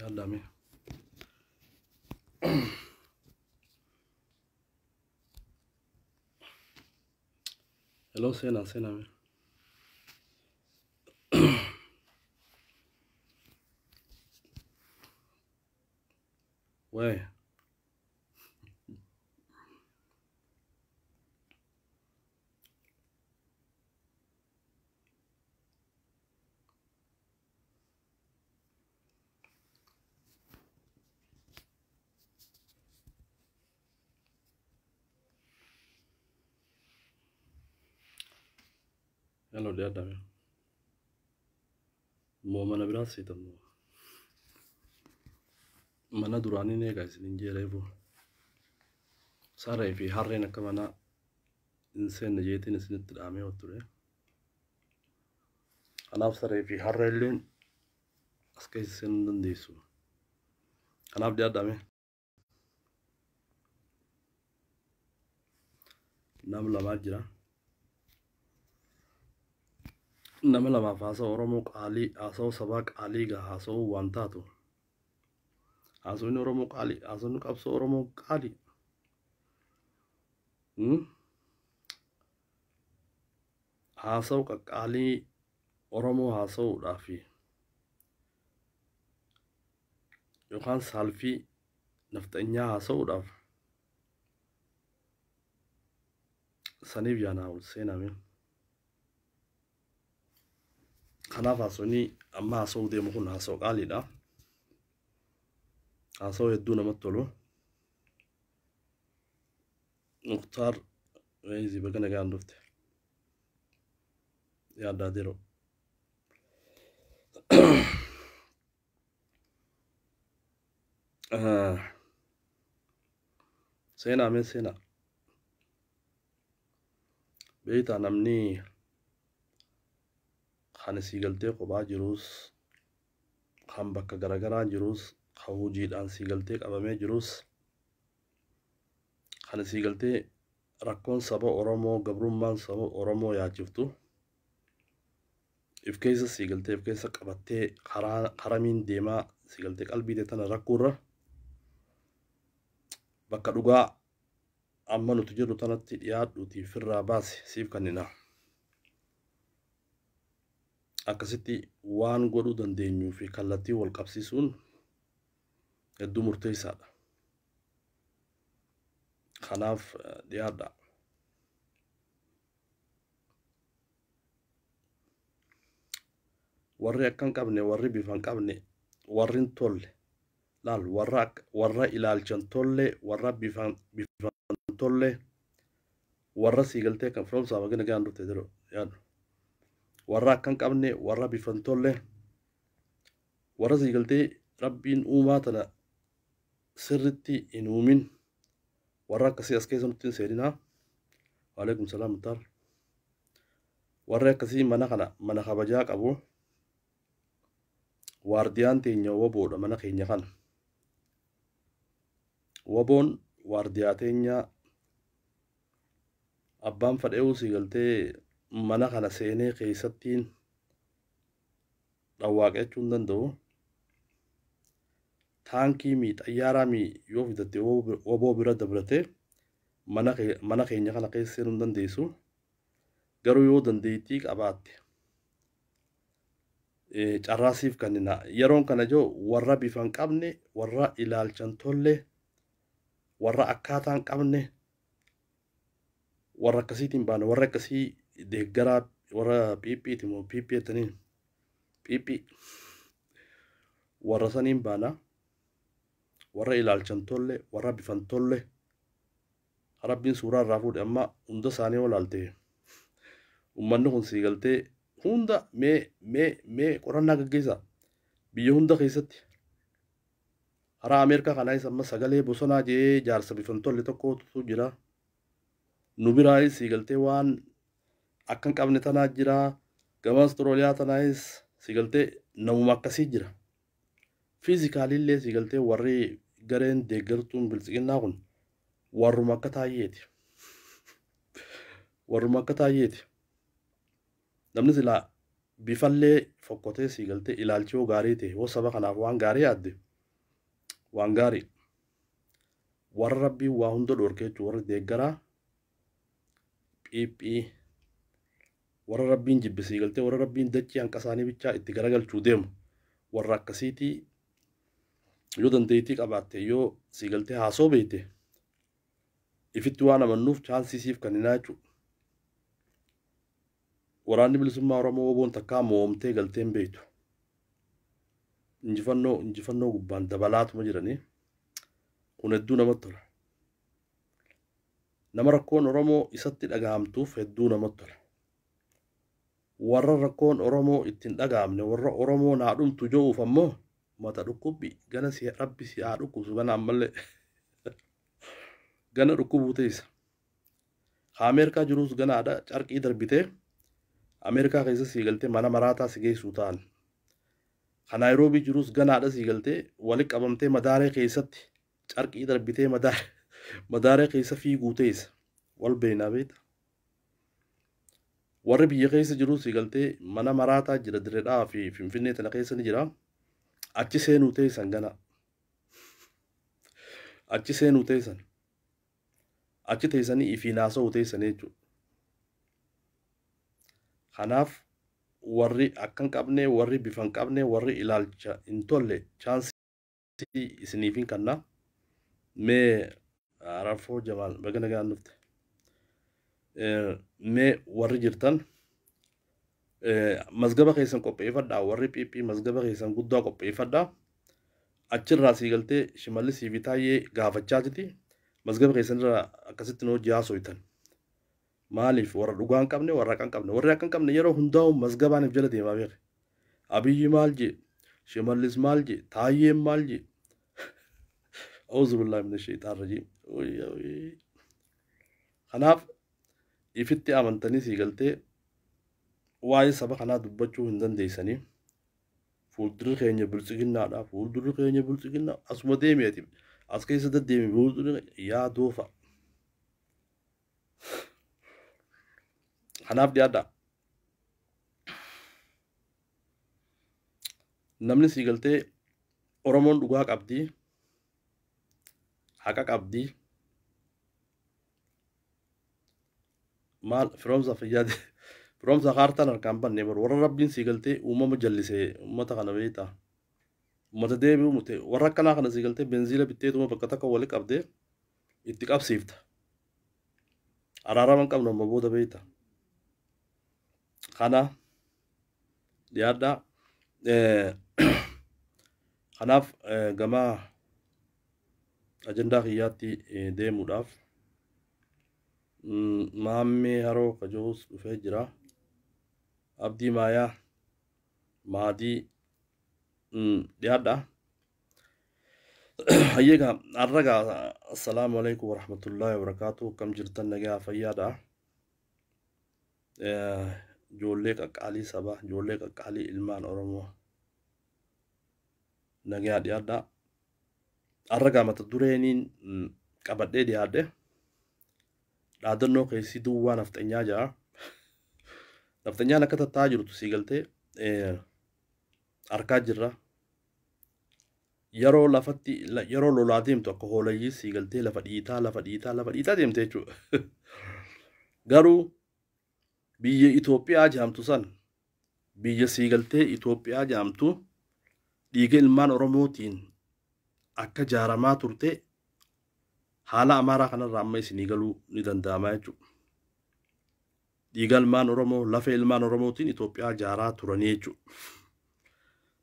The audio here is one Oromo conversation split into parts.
يلا مين hello sena مين وين يلا دي أدم مو من براسي تمو من دراني نيجا سنجي ريبو صار في حرنا كمان إنسان نجيتي نسنت العامي وتري أنا بصير في حر اللين أسكي سندن ديسو أنا بدي أدمي نعمل ما جرا نعمل ما فاسو oromoo qaalii haasoo sabaa qaalii gaa haasoo waan taatu haasoo oromoo qaalii haasoo qabsoo oromoo qaalii haasoo qaalii oromoo haasa'uudhaaf yookaan saalfii naafixanyaa haasa'uudhaaf saniif yaanaa ol seename kanaaf haasonni amma haasa'uu deemu kun haasoo qaaliidha haasoo hedduu namatti tolu Mukhtaar weezi bagana gaan dhufte yaaddaa diroo seenaa mee seenaa beeytaa namni kan siigaltee kophaa jirus kan bakka garagaraa jirus kan hojiidhaan siigaltee qabamee jirus kan siigaltee rakkoon saba oromoo gabrummaan saba oromoo yaachiftu if keessa siigaltee if keessa qabattee karamiin deemaa siigaltee qalbii tana rakkuurra bakka dhugaa amma nuti jirru tanatti dhiyaadhuutii firraa baasi siif kannina akkasitti waan godhuu dandeenyuu fi kallattii wal qabsiisuun hedduu murteessaadha kanaaf dhiyaadha warri akkan qabne warri bifan qabne warrin tolle laal warra ilaalchan tolle warra bifan tolle warra siigaltee kan from saaba gana gaan dhufte diro yaadu warra akkan qabne warra bifan tolle warra siigaltee rabbiin uumaa tana sirritti hin uumin warra akkasii as keessa nutti hin seeninaa waalaikum salaam mutar warra akkasii mana kabajaa qabu waardiyaan teenya waboodha mana keenya kana waboon waardiyaa teenya abbaan fadhee'uu siigaltee mana kana seenee keessattiin dhawwaaqachuu hin danda'u taankii xayyaaraa yoo fidatte waboo bira dabratee mana keenya kana keessa seenuu hin dandeessu garuu yoo dandeettii qabaatte carraasiif kannina yeroon kana joo warra bifan qabne warra ilaalchan tolle warra akkaataan qabne warra akkasiitiin baana warra akkasii deeggaraa warra piiphiiti moo piiphiitaniin piiphii warra saniin baana warra ilaalchan tolle warra bifan tolle rabbiin suuraa irraa fuudhe amma hunda isaanii olaaltee ummanni kun siigaltee hunda mee qorannaa gaggeessa biyya hunda keessatti hara Ameerikaa kanaayis amma sagalee bosonaa jee jaarsa bifan tolle tokkotu jira nu biraayis siigaltee waan akkan qabne tanaa jira gama Austraaliyaa tanaayis siigaltee namuma akkasii jira fiizikaalillee siigaltee warri gareen deeggartuun bilisiqinnaa kun warruma akka taayyeeti namni silaa bifallee fokkotee siigaltee ilaalchoo gaarii ta'e yoo saba kanaaf waan gaarii yaadde وانغاري ور ربي وهندو دوركيت ور ديغرا بي ور ربي نجيب سيغلتي ور ربي ندچي انقساني بيچا اتغرغل چوديم ور ركسيتي يو دنديتي قباتي يو سيغلتي هاسو بيتي إفتو أنا منوف چانسي سيف كنيناچو وراني بلسما ورمو وبون تكا مومتي غلتين بيتو انجفنو قبان دبالات مجراني وندو نمطل نمركون ورمو إساتي الأقامتوف هدو نمطل ورر ركون ورمو اتن أقامني ورر ورمو نعلم تجو فمو ما تركبي غانا سي ربي سي عاركو سبانا عمالي غانا ركوبو تيسا أمريكا جروس غانا عدا چارك إدر بيته أمريكا خيسا سيغلتي مانا مراتا سيغي سوطان نairobi جروس غانا عدا سيغلتي ولك أبمتي مداري خيساتي چارك إدر بيته مداري خيسا في غوتيس والبينا بيت وربي خيسا جروس سيغلتي مانا مراتا جرا دردا في فنفنة تنقيسا نجرا أچي سينو تيسان غانا أچي سينو تيسان أچي تيساني إفيناسو تيساني جو خناف ورّي أكن قبني ورّي بفن قبني ورّي إلالچا انتولي چانسي إسنيفين كنا مي عرفو جمال بغنغان نفت مي ورّي جرتن مزغبا خيسن قبئي فدا ورّي بي مزغبا خيسن قدوا قبئي فدا أچر راسي غلطي شمالي سيفيتاي غافچا جتي مزغبا خيسن را أكسيتنو جاسو يتن مالف ورا دوغان قبني ورا كان قبني يرو هنداو مزغبان بجل ديما بيخ أبي مالجي شماليس مالجي تايم مالجي أعوذ بالله من الشيطان الرجيم وي خناف إفتي أمنتني سيغلتي واي سبا خنا دبچو هندن ديساني فولدر خينيا بلسغنا دا فولدر خينيا بلسغنا اسما ديميتي اسكي سد ديمي فولدر يا دوفا خناف ديادا نمني سيغلتي أورمون دوغا قبدي حقا قبدي مال فرومزا فيادي فرومزا خارتان الكامبان نيبر ورا ربين سيغلتي وما مجلسي وما تخنا بيتا وما تديبي ومتي ورا كنا خنا سيغلتي بنزيلا بتيتو ما بكتاكا ولك قبدي اتقاب سيفتا أرارا من قبل مبودا بيتا خنا ديادا خناف جماعة أجندة خياتي دي مداف مامي هارو كجوس فجرة أبدي مايا مادي ديادا هيجا أرجع السلام عليكم ورحمة الله وبركاته كم جرتن نجا فيادا جولك أكالي سبا جولك أكالي إلمان أورمو نجا ديادا أرجع متدورينين كبدي دياده dhadanoo keessi duwaa naafixanyaa jira naafixanyaan akka tattaa jirtu siigaltee arkaa jirra yeroo lafatti yeroo lolaa deemtu akka hoolayyii siigaltee lafa dhiitaa deemte jechuudha garuu biyya Itoophiyaa jaamtu san biyya siigaltee Itoophiyaa jaamtu dhiiga ilmaan Oromootiin akka jaaramaa turte haala amaaraa kanarraa amma isinii galuu ni danda'ama jechuudha. Dhiiga ilmaan Oromoo lafa ilmaan Oromootiin Itoophiyaa jaaraa turanii jechuudha.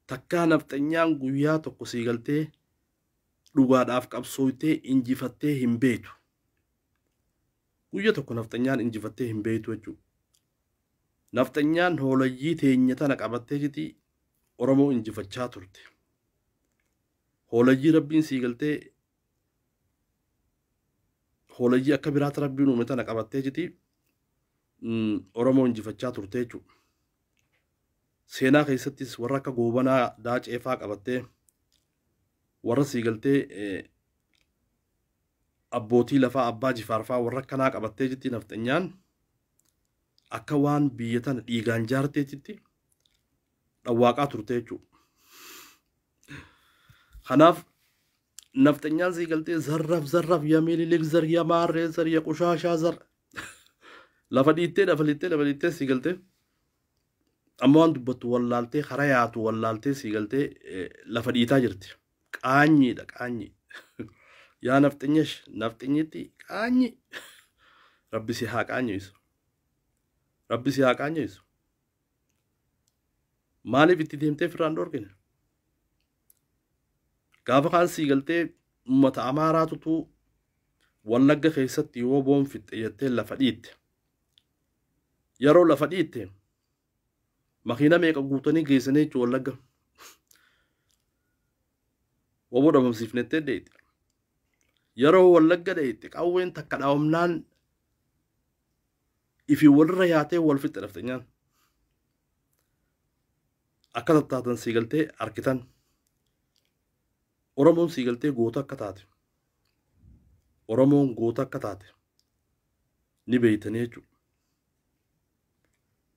Takkaa naafixanyaan guyyaa tokko siigaltee dhugaadhaaf qabsooytee injifattee hin beektu. Guyyaa tokko naafixanyaan injifattee hin beektu jechuudha. Naafixanyaan hoolayyii teenya tana qabattee jirti Oromoo injifachaa turte. Hoolayyii rabbiin siigaltee hoolayyii akka biraata rabbiin uume tana qabattee jirti Oromoo injifachaa turte jechuudha. Seenaa keessattis warra akka goobanaa daaceefaa qabattee warra siigaltee abbootii lafaa abbaa jifaarfaa warra akkanaa qabattee jirti naafixanyaan akka waan biyya tana dhiigaan jaartee jirti dhawwaaqaa turte jechuudha. Kanaaf naftanyaan sii galtee zarraf yaa mililik zar yaa maarree zar yaa qushaashaa zar lafa dhiittee sii galtee amma waan dubbattu wallaaltee karaa yaatu wallaaltee sii galtee lafa dhiitaa jirti qaanyiidha qaanyi yaa naftanyitti qaanyi rabbi si haa qaanyisu maaliif itti deemtee firaan dhorkine gaafa kaan sii galtee ummata amaaraatutu wallagga keessatti yoo boon fixxe jettee lafa dhiitte yeroo lafa dhiitte makiina meeqa guutanii geessanii jechuun wallagga woboo dhabamsiifnettee dheeyte yeroo wallagga dheeyte qawween takka dhaawamnaan ifi walirra yaatee wal fixxe naftanyaan akka tattaatan sii galtee arkitan oromoon sii galtee goota akka taate oromoon goota akka taate ni beeytanii jechuudha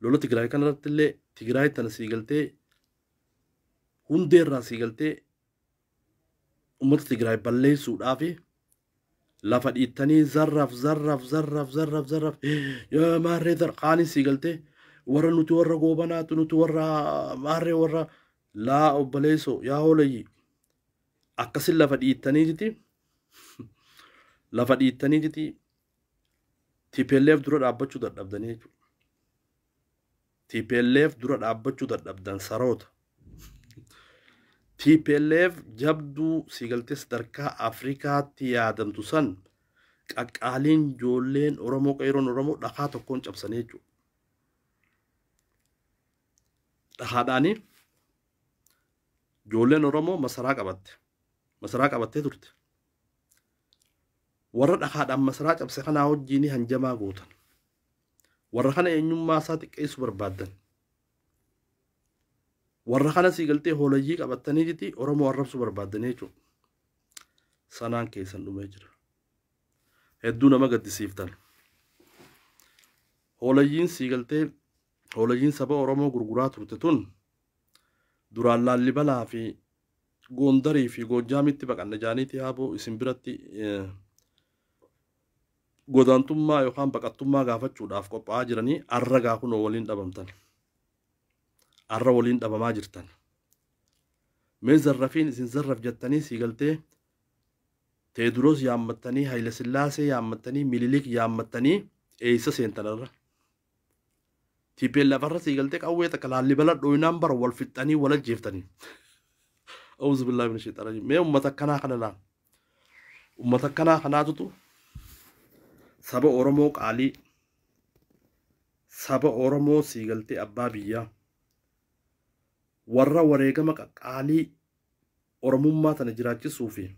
lola Tigraay kanarratti illee Tigraay tana sii galtee hundeerraa sii galtee ummata Tigraay balleessuudhaafi lafa dhiittanii zarraf yaa maarree qaanii sii galtee warra nuti warra goobanaatu nuti warra maarree warra laa obboleessoo yaa hoolayyi akkasin lafa dhiittanii jiti TPLF dura dhaabbachuu dadhabdanii jechuudha. TPLF dura dhaabbachuu dadhabdan saroota. TPLF jabduu sii galtee sadarkaa Afrikaatti yaadamtu san qaqqaaliin ijoolleen Oromoo qeeroon Oromoo dhakaa tokkoon cabsanii jechuudha. Dhahaadhaanii ijoolleen Oromoo masaraa qabattee turte. Warra dhakaadhaan masaraa cabse kanaa wajjiin hanjamaa gootan. Warra kana eenyummaa isaa xiqqeessu barbaaddan. Warra kana sii galtee hoolayyii qabattanii jiti Oromoo arrabsu barbaaddanii jechuudha. Sanaan keessan dhumee jira. Hedduu nama gaddisiiftan. Hoolayyiin sii galtee hoolayyiin saba Oromoo gurguraa turte tun duraan Laallibalaa fi Gondarii fi Gojaamitti baqanna jaaniiti haaboo isin biratti godaantummaa yookaan baqattummaa gaafachuudhaaf qophaa'aa jiranii arra gaafun waliin dhabamtan. Arra waliin dhabamaa jirtan. Mee zarrafiin isin zarraf jettanii sii galtee Teediroos yaammattanii Hayila Sillaasee yaammattanii Mililik yaammattanii eessa seentanarra. TPLF irra sii galtee qawwee takka Laallibala dhooyinaan bara wal fixxanii wal ajjeeftanii. أعوذ بالله من الشيطان الرجيم ما أمتكنا خنلا أمتكنا خناتو سبا أورموك علي سبا أورمو سيغلتي أبابية ورّا وريقمك علي أورموما تنجراتي صوفي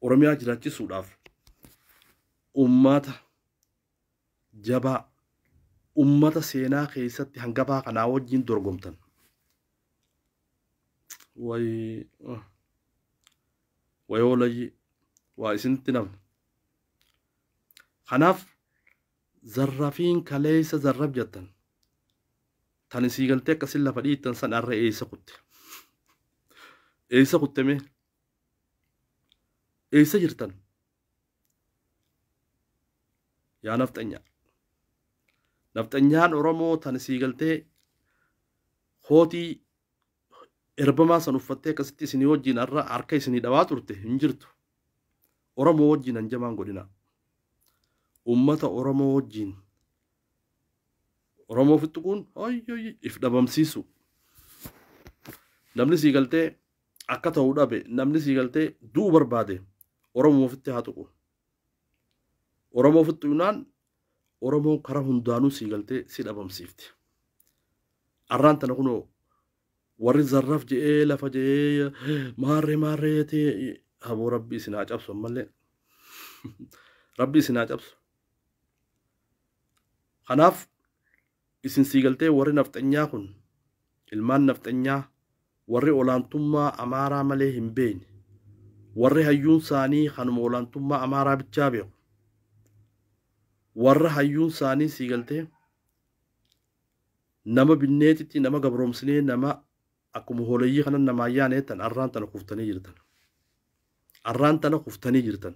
أورميا جراتي سوداف أمتا جبا أمتا سينا خيستي هنگبا قناوة جين درغمتن ويولي وإسنتنا خناف زرافين كليس زراب جتن تانسي قلتك كسلا فريد تنسان أرى إيسا قلت مي إيسا جرتن يا نفتنيان أورمو تانسي قلتك خوتي إربما سنفتة كستي سني وجين أرى أركي سني دواتورته هنجرتو أورمو وجين أنجمان قلنا أمة أورمو وجين أورمو في التكون أي إفدام سيسو نمني سيقلته أكتا ودابه نمني سيقلته دو برباده أورمو في التهاتو أورمو في التيونان أورمو كرهن دانو سيقلته سيدابم سيفتي أران تنقونو ورّي زرّف جئ لفجئ ماري تي هبو ربي سناج أبصر ملء ربي سناج أبصر خناف إسن سيقلتي ورّي نفتنيا كن المان نفتنيا ورّي أولانتما أمارا مليهم بين ورّي هيون ساني خنم أولانتما أمارا بتشابيو ورّي هيون ساني سيقلتي نما بنيتي نما قبرومسني نما أكو مهولي خنا نمايانة تن أران تن كفتني جرتن arraan tana kuftanii jirtan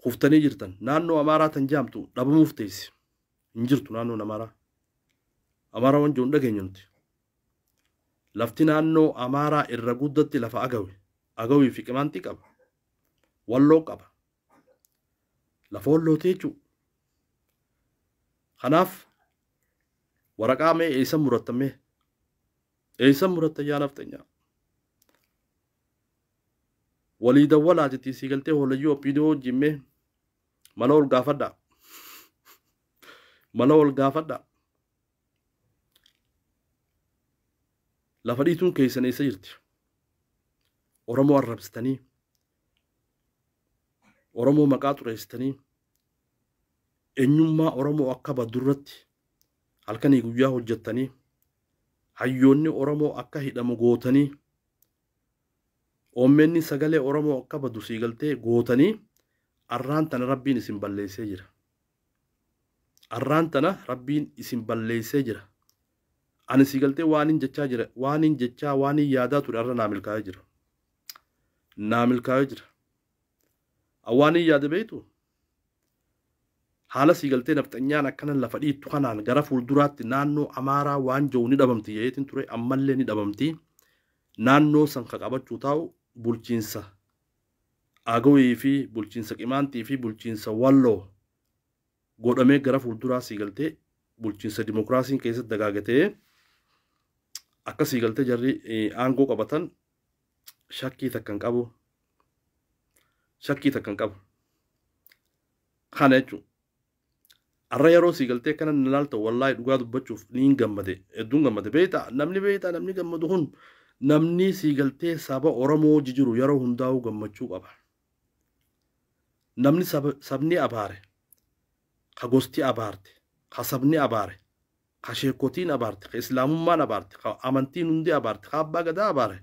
kuftanii jirtan naannoo amaaraa tan jaamtu dhabamuuf teessi hin jirtu naannoo amaaraa waan joon dhageenyuti lafti naannoo amaaraa irra guddatti lafa agawii fi qimaantii qaba walloo qaba lafa wallootii jechuudha kanaaf waraqaa mee eessa muratta yaa naafixanyaa walii dawwalaa jetti si galtee holayyoo oppiidoo jimmee mana ol gaafadha lafa dhiituun keessan eessa jirti oromoo arrabsitanii oromoo maqaa xureessitanii eenyummaa oromoo akka badurratti halkanii guyyaa hojjettanii hayyoonni oromoo akka hidhamu gootanii oommenni sagalee oromoo akka badu si galtee gootanii arraan tana rabbiin isin balleessee jira arraan tana rabbiin isin balleessee jira ani si galtee waanin jechaa waanin yaadaa ture arra naa milkaa'ee jira awwaanin yaada beektu haala si galtee naafixanyaan akkanan lafa dhiittu kanaan gara fuulduraatti naannoo amaaraa waan jiru ni dhabamti jeetiin ture ammallee ni dhabamti naannoo san qabachuu taa'u bulchiinsa agawii fi bulchiinsa qimaantii fi bulchiinsa walloo godhamee gara fuulduraa si galtee bulchiinsa dimokiraasiin keessatti dagaagatee akka si galtee jarri aangoo qabatan shakkii takkan qabu kana jechuudha arra yeroo si galtee kana nalaalta wallaahi dhugaa dubbachuuf niin gammade hedduun gammade namni gammadu kun namni si galtee saba oromoo jiru yeroo hundaa'u gammachuu qaba namni sabni abaare ka gosti abaarte ka sabni abaare ka sheekotiin abaarte ka islaamummaan abaarte ka amantiin hundi abaarte ka abbaa gadaa abaare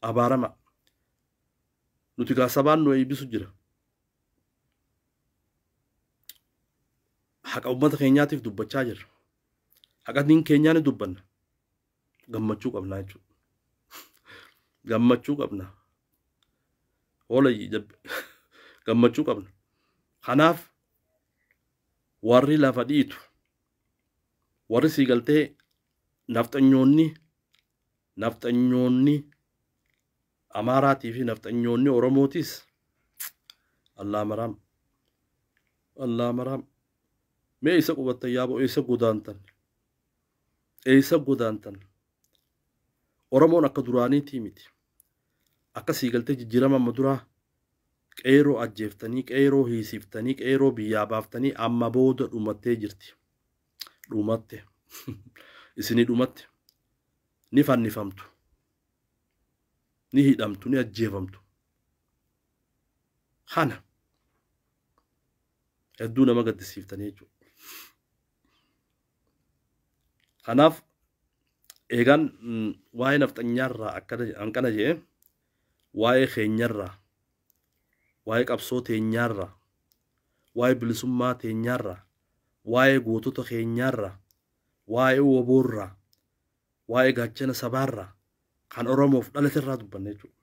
abaarama nuti gaa sabaan nu eebbisu jira haqa ummata keenyaatiif dubbachaa jirra haqa diin keenyaa ni dubbanna gammachuu qabnaa jechuudha gammachuu qabna hoolayyi jabbe gammachuu qabna kanaaf warri lafa dhiitu warri si galtee naafixanyoonni amaaraatii fi naafixanyoonni oromootis allaa maraam mee isa qubattan yaaboo eessa godaantan oromoon akka duraaniitii miti akka si galtee jijjiirama amma duraa qeeroo ajjeeftanii qeeroo hiisiftanii qeeroo biyyaa baaftanii amma booda dhumatte isinii dhumatte ni fannifamtu ni hidhamtu ni ajjeefamtu kana hedduu nama gaddisiiftanii jechuudha kanaaf eegaan waa'ee naafixanyaarraa akkana jedhe waa'ee keenyarraa waa'ee qabsoo teenyaarraa waa'ee bilisummaa teenyaarraa waa'ee gootota keenyaarraa waa'ee woboorraa waa'ee gaachana sabaarraa kan oromoof dhalaterraa dubbanne jechuudha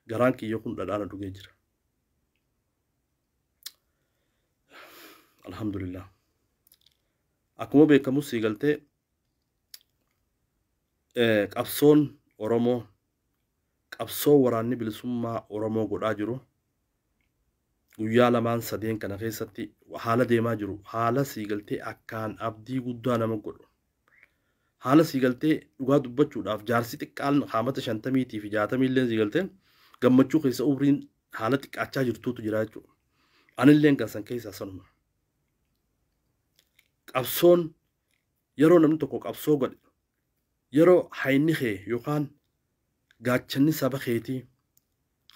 garaan kiyya kun dhadhaana dhugee jira alhamdulillah akkuma beekamu si galtee qabsoon oromoo qabsoo waraanni bilisummaa oromoo godhaa jiru guyyaa lamaan sadeen kana keessatti haala deemaa jiru haala si galtee akkaan abdii guddaa nama godhu haala si galtee dhugaa dubbachuudhaaf jaarsi xiqqaan haamata 50 fi 60 illee si galtee gammachuu keessa umriin haala xiqqaachaa jirtuutu jira jechuudha anilleen kan san keessaa sanuma qabsoon yeroo namni tokko qabsoo godhe yeroo hayni kee yookaan gaachanni saba keetii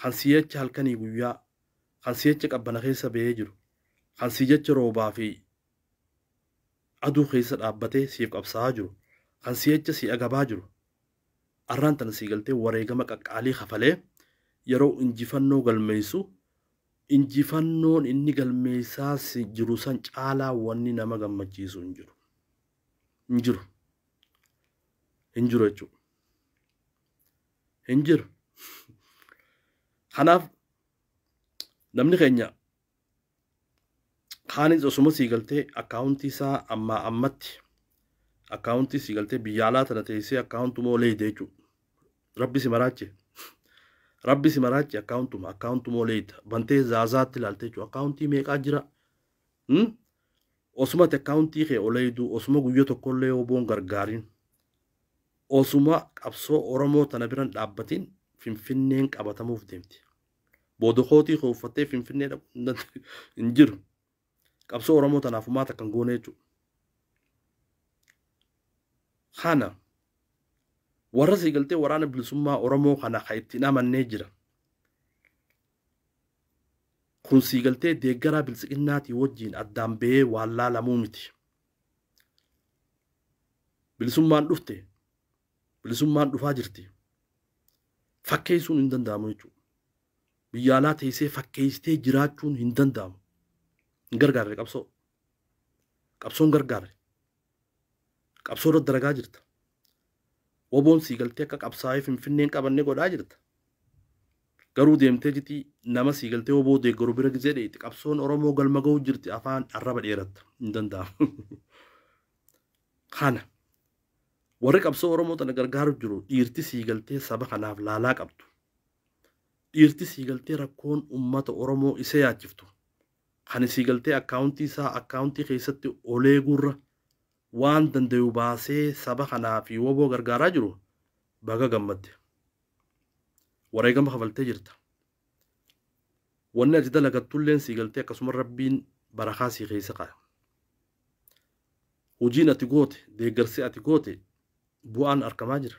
kan siyacha halkanii guyyaa kan siyacha qabbana keessa ba'ee jiru kan siyacha roobaa fi aduu keessa dhaabbatee siif qabsaa'aa jiru kan siyacha si agabaa jiru arraan tana si galtee wareegama qaqqaalii kafalee yeroo injifannoo galmeessu injifannoon inni galmeessaa jiru san caalaa wanni nama gammachiisu hin jiru hinjiru jechuudha. Hinjiru. Kanaaf namni keenya kaanis osuma siigaltee akkaawuntii isaa amma ammatti akkaawuntii siigaltee biyya alaa tana teessee akkaawuntumoo leeyde jechuudha. Rabbi si maraache. Rabbi si maraache akkaawuntumoo leeyda. Bantee zaazaatti ilaalte jechuudha. Akkaawuntii meeqaa jira? Osuma akkaawuntii kee oleeydu osuma guyyaa tokkollee oboon gargaariin osuma qabsoo Oromoo tana biran dhaabbatiin Finfinneen qabatamuuf deemti. Boodokootii kee uffattee Finfinnee hin jiru. Qabsoo Oromoo tanaaf maata kan goone jechuudha. Kana warra siigaltee waraana bilisummaa Oromoo kana kan ittiin amannee jira. Kun siigaltee deeggaraa bilisiqinnaatii wajjiin addaan ba'ee waan laalamuu miti. Bilisummaan dhufte. Bilisummaan dhufaa jirti. Fakkeessuun hin danda'amu jechuudha. Biyya alaa teessee fakkeessitee jiraachuun hin danda'amu. Hin gargaarre qabsoo. Qabsoon gargaarre. Qabsoo irratti dalagaa jirta. Oboon siigaltee akka qabsaa'ee Finfinneen qabannee godhaa jirta. Garuu deemtee jirti nama siigaltee oboo deeggaru bira gizee dheetti qabsoon Oromoo galma ga'uu jirti afaan arraba dheeratta. Hin danda'amu. Kana. Warri qabsoo Oromoo tana gargaaru jiru dhiirti siigaltee saba kanaaf laalaa qabdu. Dhiirti siigaltee rakkoon uummata Oromoo isa yaachiftu. Kan siigaltee akkaawuntii isaa akkaawuntii keessatti olee gurra waan dandayu baasee saba kanaa fi oboo gargaaraa jiru baga gammadde. Wareegama kafaltee jirta. Wanni ati dalagattulleen siigaltee akkasuma Rabbiin barakaa sii keessa qaba. Hojiin ati goote deeggarsi ati goote bu'aan argamaa jira.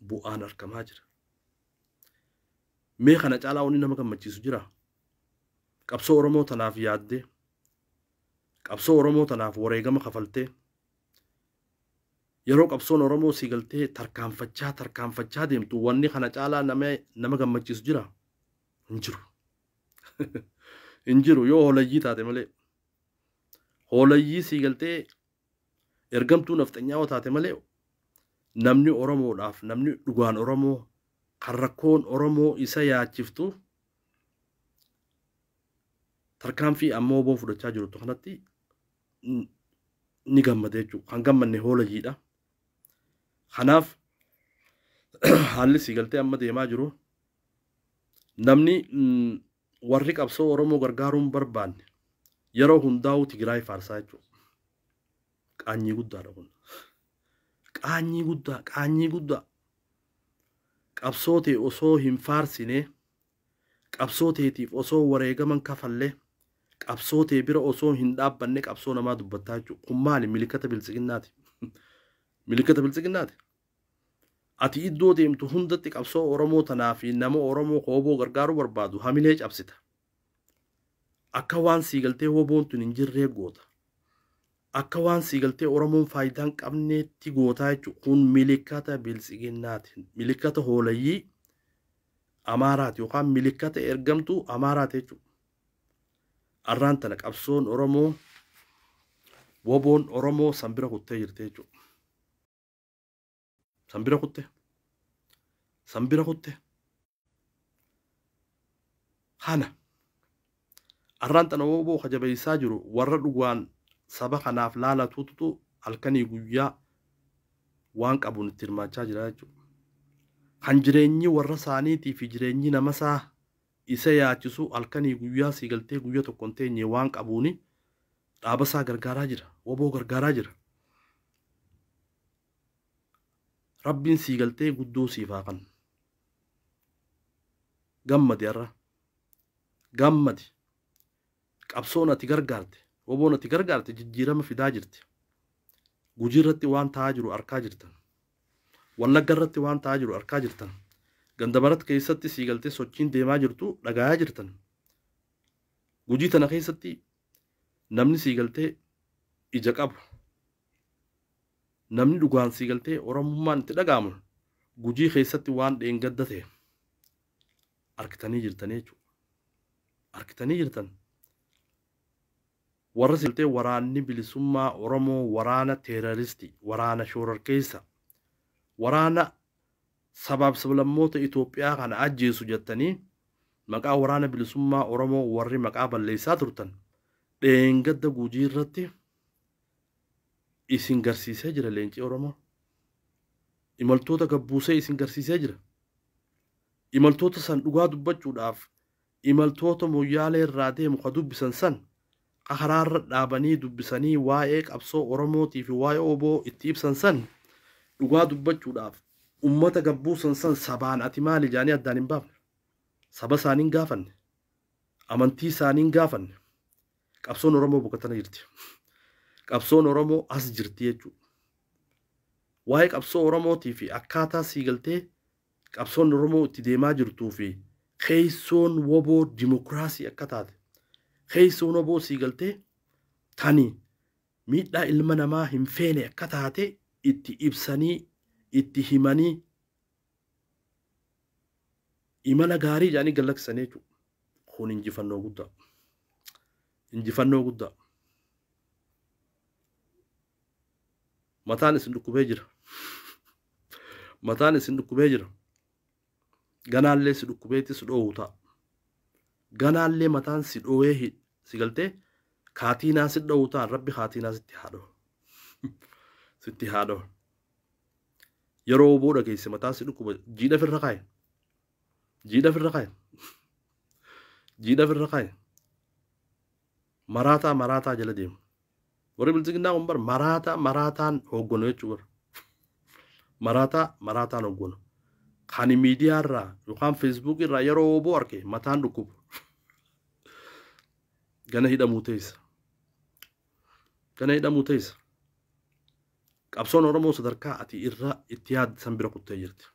Bu'aan argamaa jira. Mee kana caalaa wanni nama gammachiisu jira. Qabsoo Oromoo tanaaf yaaddee qabsoo Oromoo tanaaf wareegama kafaltee yeroo qabsoon Oromoo siigaltee tarkaanfachaa deemtu wanni kana caalaa nama gammachiisu jira. Hinjiru. Hinjiru yoo hoolayyii taate malee. Hoolayyii siigaltee ergamtuu nafxanyaa taate malee namni Oromoodhaaf namni dhugaan Oromoo kan rakkoon Oromoo isa yaachiftu tarkaanfii ammoo oboon fudhachaa jirtu kanatti ni gammade jechuudha. Kan gammanne hoolayyiidha. Kanaaf haalli siigaltee amma deemaa jiru namni warri qabsoo Oromoo gargaaruun barbaanne yeroo hundaa'u Tigraay faarsaa jechuudha. Qaanyii guddaadha kun. Qaanyii guddaa. Qabsoo ta'e osoo hin faarsine qabsoo ta'eetiif osoo wareegaman kafallee qabsoo ta'e bira osoo hin dhaabbanne qabsoo namaa dubbattaa jechuudha. Kun maali? Milikkata bilisiqinnaati. Milikkata bilisiqinnaati. Ati iddoo deemtu hundatti qabsoo Oromoo tanaa fi nama Oromoo oboo gargaaruu barbaadu hamilee cabsita. Akka waan siigaltee oboon tun hin jirree goota. Akka waan siigaltee Oromoon faayidaan qabneetti gootaa jechuudha. Kun milikkata bilisiqinnaati. Milikkata hoolayyii Amaaraati yookaan milikkata ergamtuu Amaaraati jechuudha. Arraan tana qabsoon Oromoo woboon Oromoo sanbira kuttee jirti jechuudha. Sanbira kutte. Kana. Arraan tana woboo kajabeessaa jiru warra dhugaan saba kanaaf laalatuutu halkanii guyyaa waan qabuun itti hirmaachaa jira jechuudha. Kan jireenyi warra isaaniitii fi jireenyi namasaa isa yaachisu halkanii guyyaa siigaltee guyyaa tokko hin teenye waan qabuuni dhaabasaa gargaaraa jira. Woboo gargaaraa jira. Rabbiin siigaltee guddoo siifaa kan. Gammadi arra. Gammadi. Qabsoon ati gargaarte. Woboon ati gargaarte jijjiirama fidaa jirti. Gujii irratti waan ta'aa jiru arkaa jirtan. Wallagga irratti waan ta'aa jiru arkaa jirtan. Gandabarat keessatti siigaltee sochiin deemaa jirtu dhagayaa jirtan. Gujii tana keessatti namni siigaltee ija qabu. Namni dhugaan siigaltee Oromummaan itti dhaga'amu gujii keessatti waan dheengadda ta'e arkitanii jirtanii jechuudha. Arkitanii jirtan. Warra siigaltee waraanni bilisummaa Oromoo waraana teeraristi waraana shororkeessa waraana sabab sablammoota Itoophiyaa kana ajjeesu jettanii maqaa waraana bilisummaa Oromoo warri maqaa balleessaa turtan dheengadda Gujii irratti isin garsiisee jira leenci Oromoo. Imaltoota gabbuusee isin garsiisee jira. Imaltoota san dhugaa dubbachuudhaaf imaltoota moyyaalee irraa deemu ka dubbisan san qaharaarra dhaabanii dubbisanii waa'ee qabsoo Oromootii fi waa'ee oboo itti ibsan san dhugaa dubbachuudhaaf ummata gabbuusan san sabaan ati maali jaanii addaan hin baafne. Saba isaaniin gaafanne. Amantii isaaniin gaafanne. Qabsoon Oromoo boqotana jirti. Qabsoon Oromoo as jirti jechuudha. Waa'ee qabsoo Oromootii fi akkaataa siigaltee qabsoon Oromoo itti deemaa jirtuu fi keessoon woboo dimokiraasii akka taate keessoon woboo siigaltee tani miidhaa ilma namaa hin feene akka taate itti ibsanii itti himanii imala gaarii jaanii gallaksanii jechuudha. Kun injifannoo guddaa. Injifannoo guddaa. Mataan isin dhukkubee jira. Mataan isin dhukkubee jira. Ganaallee si dhukkubeetti si dhoowwu ta'a. Ganaallee mataan si dhoowee si galtee kaatiinaa si dhoowwu ta'a. Rabbi kaatiinaa sitti haadhoo. Sitti haadhoo. Yeroo booda geesse mataan si dhukkuba jiidha firra kaaye. Jiidha firra kaaye. Jiidha firra kaaye. Maraataa jala deemu. Warri bilisiginaa kun bar maraataan hoggonu jechuudha. Maraataan hoggonu. Kan miidiyaa irraa yookaan Facebook irraa yeroo oboo arge mataan dhukkubu. Gana hidhamuu teessa. Gana hidhamuu teessa. Qabsoon Oromoo sadarkaa ati irraa itti yaadde san bira kuttee jirti.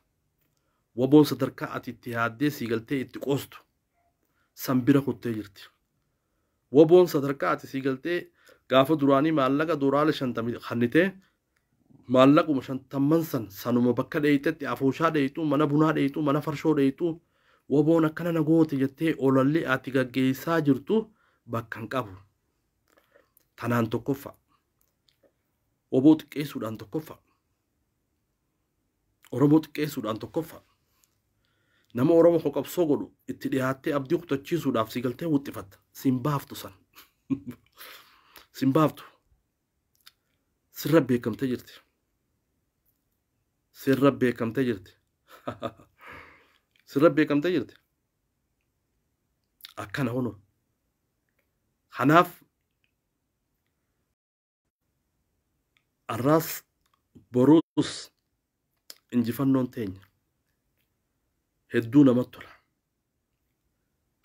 Woboon sadarkaa ati itti yaaddee siigaltee itti qoostu san bira kuttee jirti. Woboon sadarkaa ati siigaltee gaafa duraanii maallaqa duraale 50 kannitee maallaquma 50 san sanuma bakka dheeyitetti afooshaa dheeyituu mana bunaa dheeyituu mana farshoo dheeyituu woboon akkana nagooti jettee olallee ati gaggeessaa jirtu bakka hin qabu. Tanaan tokkoffa. Woboo xiqqeessuudhaan tokkoffa. Oromoo xiqqeessuudhaan tokkoffa. Nama Oromoo qabsoo godhu itti dhiyaattee abdii kutachiisuudhaaf siigaltee wuxxifatta. Siin baaftu san. Siin baaftu. Sirra beekamtee jirti. Sirra beekamtee jirti. Sirra beekamtee jirti. Akkana hono. Kanaaf arraas boruus injifannoon teenya hedduu namatti tola.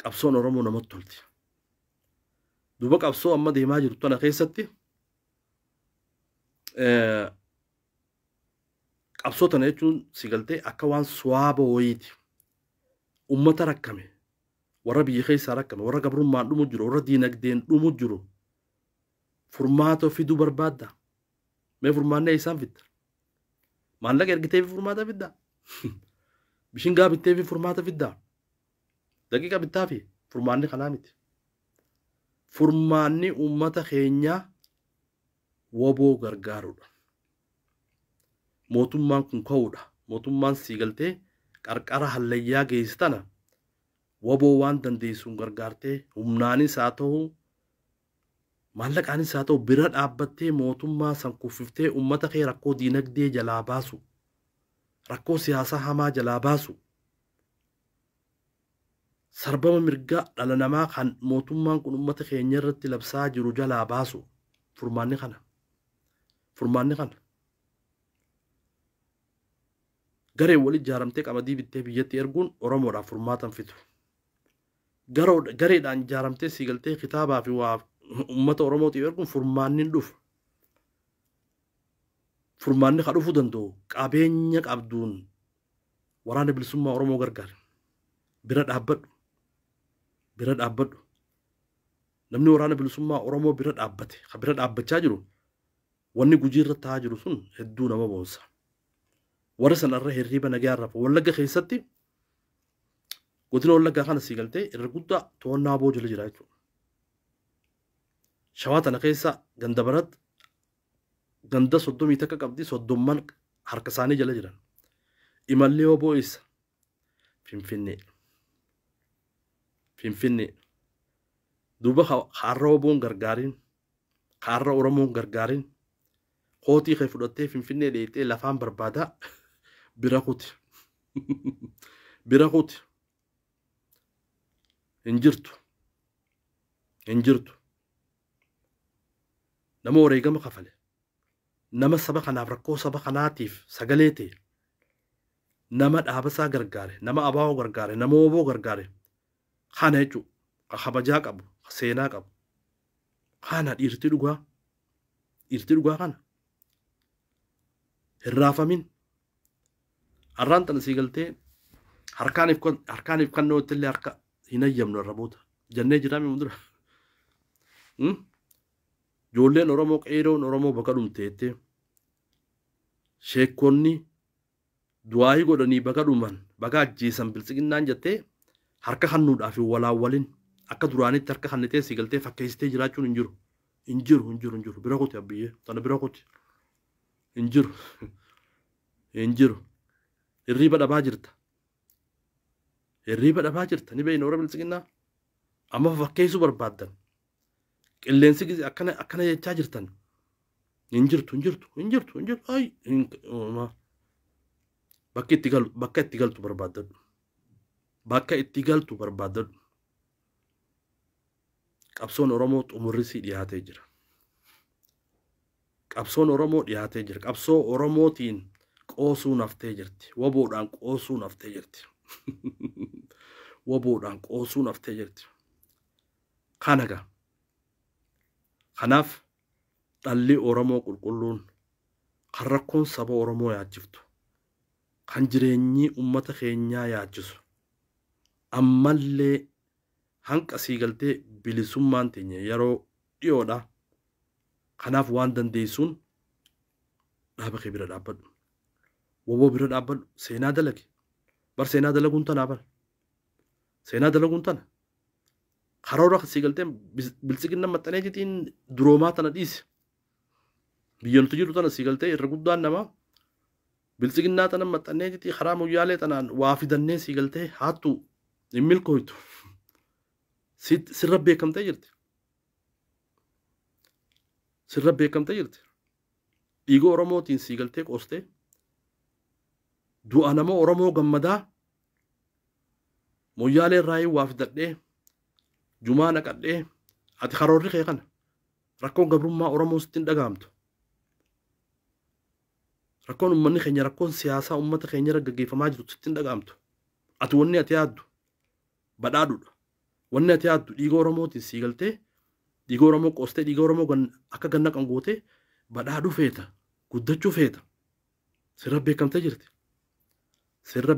Qabsoon Oromoo namatti tolti. Duba qabsoo amma deemaa jirtu tana keessatti qabsoo tana jechuun siigaltee akka waan suwaaba wayiiti. Ummata rakkame, warra biyya keessaa rakkame, warra gabrummaan dhumu jiru, warra diinagdeen dhumu jiru furmaata fiduu barbaadda. Mee furmaanne isaan fidda. Maallaqa ergitee fi furmaata fidda. Bishingaa bittee fi furmaata fidda. Daqiiqa bittaa fi furmaanni kanaa miti. Furmaanni ummata keenyaa woboo gargaarudha. Mootummaan kun ka'uudha. Mootummaan siigaltee qarqara hallayyaa geessitana woboo waan dandeessuun gargaartee humnaanis haa ta'u maallaqaanis haa ta'u bira dhaabbattee mootummaa san kuffiftee ummata kee rakkoo diinagdee jalaa baasu. Rakkoo siyaasaa hamaa jalaa baasu. Sarbama mirgaa dhala namaa kan mootummaan kun ummata keenya irratti labsaa jiru jalaa baasu. Furmaanni kana. Furmaanni kana. Gareen wal ijaaramtee qamadii bittee biyyatti erguun Oromoodhaaf furmaatan fitu. Gareedhaan ijaaramtee siigaltee kitaabaa fi waa ummata Oromootiif erguun furmaanni hin dhufu. Furmaanni kan dhufuu danda'u qabeenya qabduun waraana bilisummaa Oromoo gargaara. Bira dhaabbadhu. Bira dhaabbadhu. Namni waraana bilisummaa Oromoo bira dhaabbate, kan bira dhaabbachaa jiru wanni Gujii irra taa'aa jiru sun hedduu nama boonsa. Warra sanarra hirriiba nagaa irraa Wallagga keessatti godina Wallaggaa kana siigaltee irra guddaa to'annaa boo jala jira jechuudha. Shawaa tana keessa ganda baratti ganda 30 takka qabdi 30 harka isaanii jala jiran. imallee oboo isa Finfinnee Finfinnee duuba har'a oboon gargaarin har'a Oromoon gargaarin kootii kee fudhattee Finfinnee dheeyxee lafaan barbaadaa bira kuti bira kuti hin jirtu nama wareegama kafale nama saba kanaaf rakkoo saba kanaatiif sagalee ta'e nama dhaabasaa gargaare nama abaa'oo gargaare nama oboo gargaare kana jechuudha ka kabajaa qabu ka seenaa qabu kana dhiirti dhugaa kana hirraafamin arraan tana sii galtee harkaaniif kannoo ittillee harka hin ayyamnu irra booda jannee jiraame mudura ijoolleen Oromoo qeeroon Oromoo bakka dhumteettee sheekonni du'aayii godhanii bakka dhuman bakka ajjeesan biltsiginnaan jettee harka hannuudhaaf walaawwalin akka duraanitti harka hannitee sii galtee fakkeessitee jiraachuun hin jiru bira kuti abbiyyee tana bira kuti hin jiru hirriiba dhabaa jirta ni beeyna warra biltsiginnaa amma fakkeessuu barbaaddan qilleensi gize akkana jechaa jirtan hin jirtu ay bakka itti galtu barbaaddadhu qabsoon Oromoo xumurrisii dhiyaatee jira qabsoo Oromootiin qoosuun haftee jirti waboodhaan qoosuun haftee jirti kanaaf dhalli Oromoo qulqulluun kan rakkoon saba Oromoo yaachiftu kan jireenyi ummata keenyaa yaachisu ammallee hanqa sii galtee bilisummaan teenya yeroo dhiyoodha kanaaf waan dandeessuun dhaaba kee bira dhaabbadhu woboo bira dhaabbadhu seenaa dalage bar seenaa dalaguun tana karoora sii galtee biltsiginna maxxanee jitiin duroomaa tana dhiise biyyoontu jiru tana sii galtee irra guddaan namaa biltsiginnaa tana maxxanee jitii karaa muyyaalee tanaan waa fidannee sii galtee haattu hin milkooytu sirra beekamtee jirti dhiiga Oromootiin sii galtee qoostee du'a nama Oromoo gammadaa muyyaalee irraa waa fidadhee jumaa naqadhee ati karoorri kee kana rakkoon gabrummaa Oromoo sitti hin dhagaamtu rakkoon ummanni keenya rakkoon siyaasaa ummata keenya irra gaggeeffamaa jiru sitti hin dhagaamtu ati wanni ati yaaddu badhaadhuudha wanni ati yaaddu dhiiga Oromootiin sii galtee dhiiga Oromoo qoostee dhiiga Oromoo akka ganna qangootee badhaadhuu feeta guddachuu feeta sirra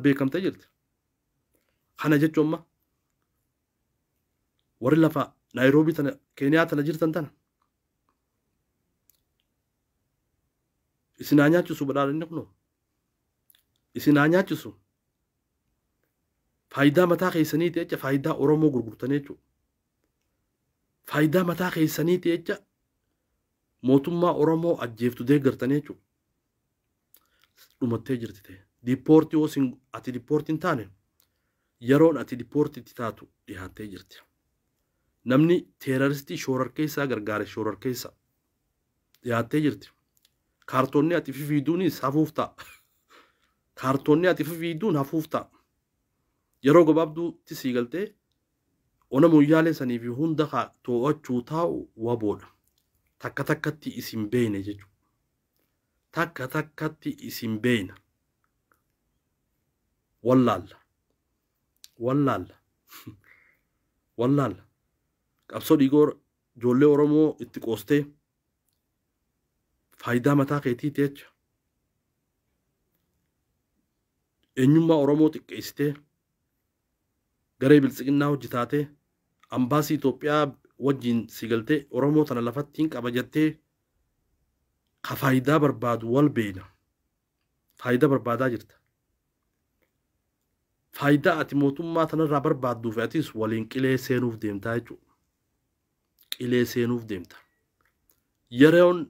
beekamtee jirti kana jechuun amma warri lafa Naayiroobii tana Keeniyaa tana jirtan tana isin haa nyaachisu badhaadhinni kunoo isin haa nyaachisu faayidaa mataa keessaniiti jecha faayidaa Oromoo gurgurtanii jechuudha faayidaa mataa keessaniiti jecha mootummaa Oromoo ajjeeftu deeggartanii jechuudha dhumattee jirti ta'e diippoortii yoo ati diippoortiin taane yeroon ati diippoortiitti taatu dhiyaattee jirti namni teeraristii shoorarkeessaa gargaare shoorarkeessa dhiyaattee jirti kaartoonni ati fifiiduunis hafuuf ta'a yeroo gabaabduutti sii galtee ona muyyaalee sanii fi hunda to'achuu taa'u waboodha takka takkatti isin beeyne jechuudha takkatti isin beeyna wallaalla qabsoo dhiigoo ijoollee Oromoo itti qoostee faayidaa mataa keetiiti jecha eenyummaa Oromoo xiqqeessitee garee biltsiginnaa hojjetaatee ambaasii Itoophiyaa wajjin sii galtee Oromoo tana lafatti hin qabajattee ka faayidaa barbaadu wal beeyna faayidaa barbaadaa jirta faayidaa ati mootummaa tanarraa barbaadduuf atis waliin qilee seenuuf deemtaa jechuudha qilee seenuuf deemta yeroon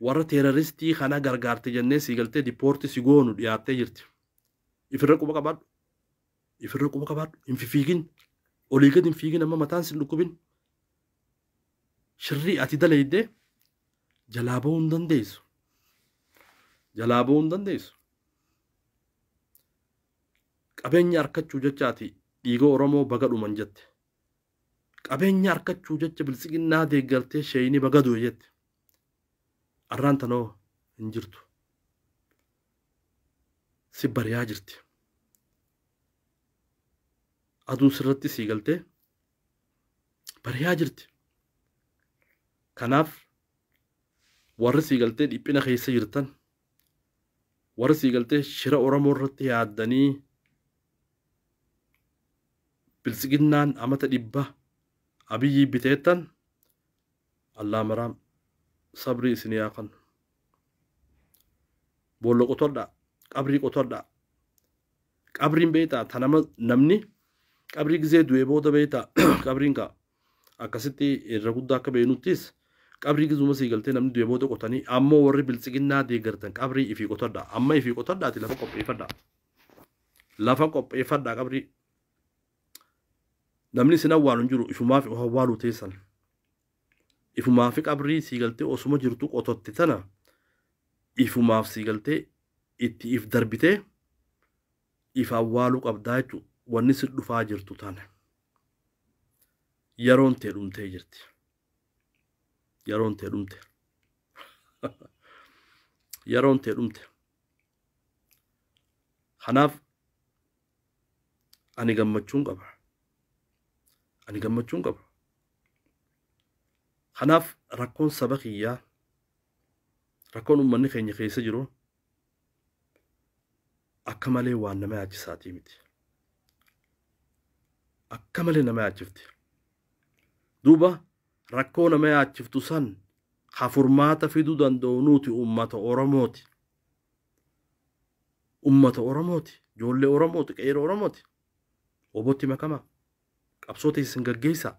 warra teeraristii kana gargaarte jennee sii galtee diippoortii si goonu dhiyaattee jirti ifirra quba qabaadhu ifirra quba qabaadhu hin fiigin olii gad hin fiigin amma mataan sin dhukkubin shirrii ati dalaydee jalaa ba'uu hin dandeessu jalaa ba'uu hin dandeessu qabeenya harkachuu jechaati dhiiga Oromoo baga dhuman jette qabeenya harkachuu jecha bilisiginnaa deeggartee sheeyini baga du'e jette arraan tanoo hin jirtu si bariyaa jirti aduun sirratti sii galtee bariyaa jirti kanaaf warri sii galtee dhiphina keessa jirtan warri sii galtee shira Oromoo irratti yaaddanii bilisiginnaan amata dhibba abiyyi biteettan allaa maraam sabrii isin yaaqan boollo qotodha qabrii qotodha qabriin beeytaa tanama namni qabrii gizee du'ee booda beeytaa qabriin ka akkasitti irra guddaa akka beeyinuttis qabrii gizuma sii galtee namni du'ee booda qotanii ammoo warri bilisiginnaa deeggartan qabrii ifii qotodha amma ifii qotodhaati lafa qopheeffadha qabrii namni sin awwaalu hin jiru ifumaaf awwaaluu teessan ifumaaf qabrii sii galtee osuma jirtu qototte tana ifumaaf sii galtee itti if darbitee if awwaaluu qabdaa jechuudha wanni si dhufaa jirtu tana yeroon tee dhumtee jirti yeroon tee dhumte yeroon tee dhumte kanaaf ani gammachuun qaba ani gammachuun qaba kanaaf rakkoon saba kiyyaa rakkoon ummanni keenya keessa jiru akka malee waan nama yaachisaatii miti akka malee nama yaachifti duuba rakkoo nama yaachiftu san hafurmaata fiduu danda'u nuti ummata Oromooti ijoollee Oromooti qe'ee Oromooti obotti makama qabsoo teessin gaggeessa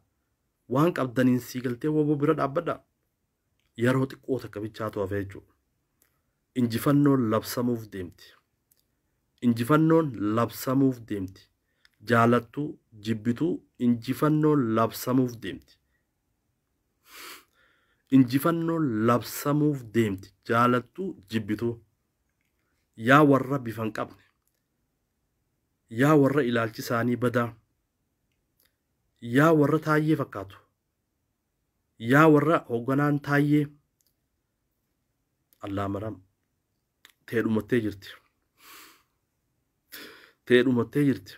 waan qabdaniin sii galtee woboo bira dhaabbadha yeroo xiqqoo takka bichaatu hafe jechuudha injifannoon labsamuuf deemti jaalattuu jibbituu injifannoon labsamuuf deemti jaalattuu jibbituu yaa warra bifan qabne yaa warra ilaalchi isaanii badaa yaa warra taayyee fakkaatu yaa warra hogganaan taayyee allaa maram teedhumattee jirti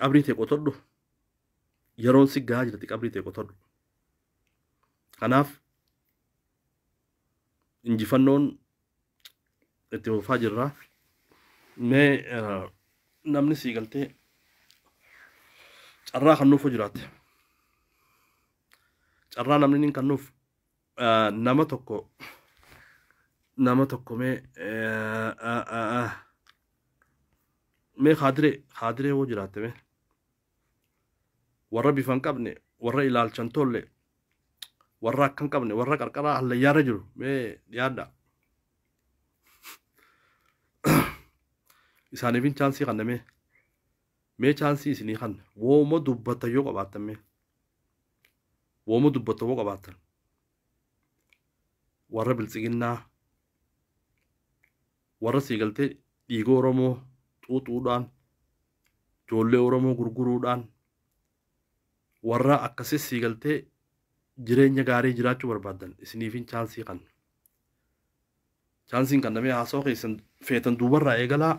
qabrii tee qotodhu yeroon si gaa jirti qabrii tee qotodhu kanaaf injifannoon itti fufaa jirra mee namni sii galtee carraa kan nuuf jiraate carraa namni kan nuuf nama tokko mee haadiree woo jiraate mee warra bifan qabne warra ilaalchan tolle warra akkan qabne warra qarqaraa hallayyaarra jiru mee dhiyaadha isaaniifin chaansii kanname mee chaansii isinii kan wooma dubbata yoo qabaatan mee wooma dubbata woo qabaatan warra bilisiginnaa warra sii galtee dhiiga Oromoo xuuxuudhaan ijoollee Oromoo gurguruudhaan warra akkasis sii galtee jireenya gaarii jiraachuu barbaadan isiniifin chaansii kan chaansiin kannamee haasoo keessan feetan duubarraa eegalaa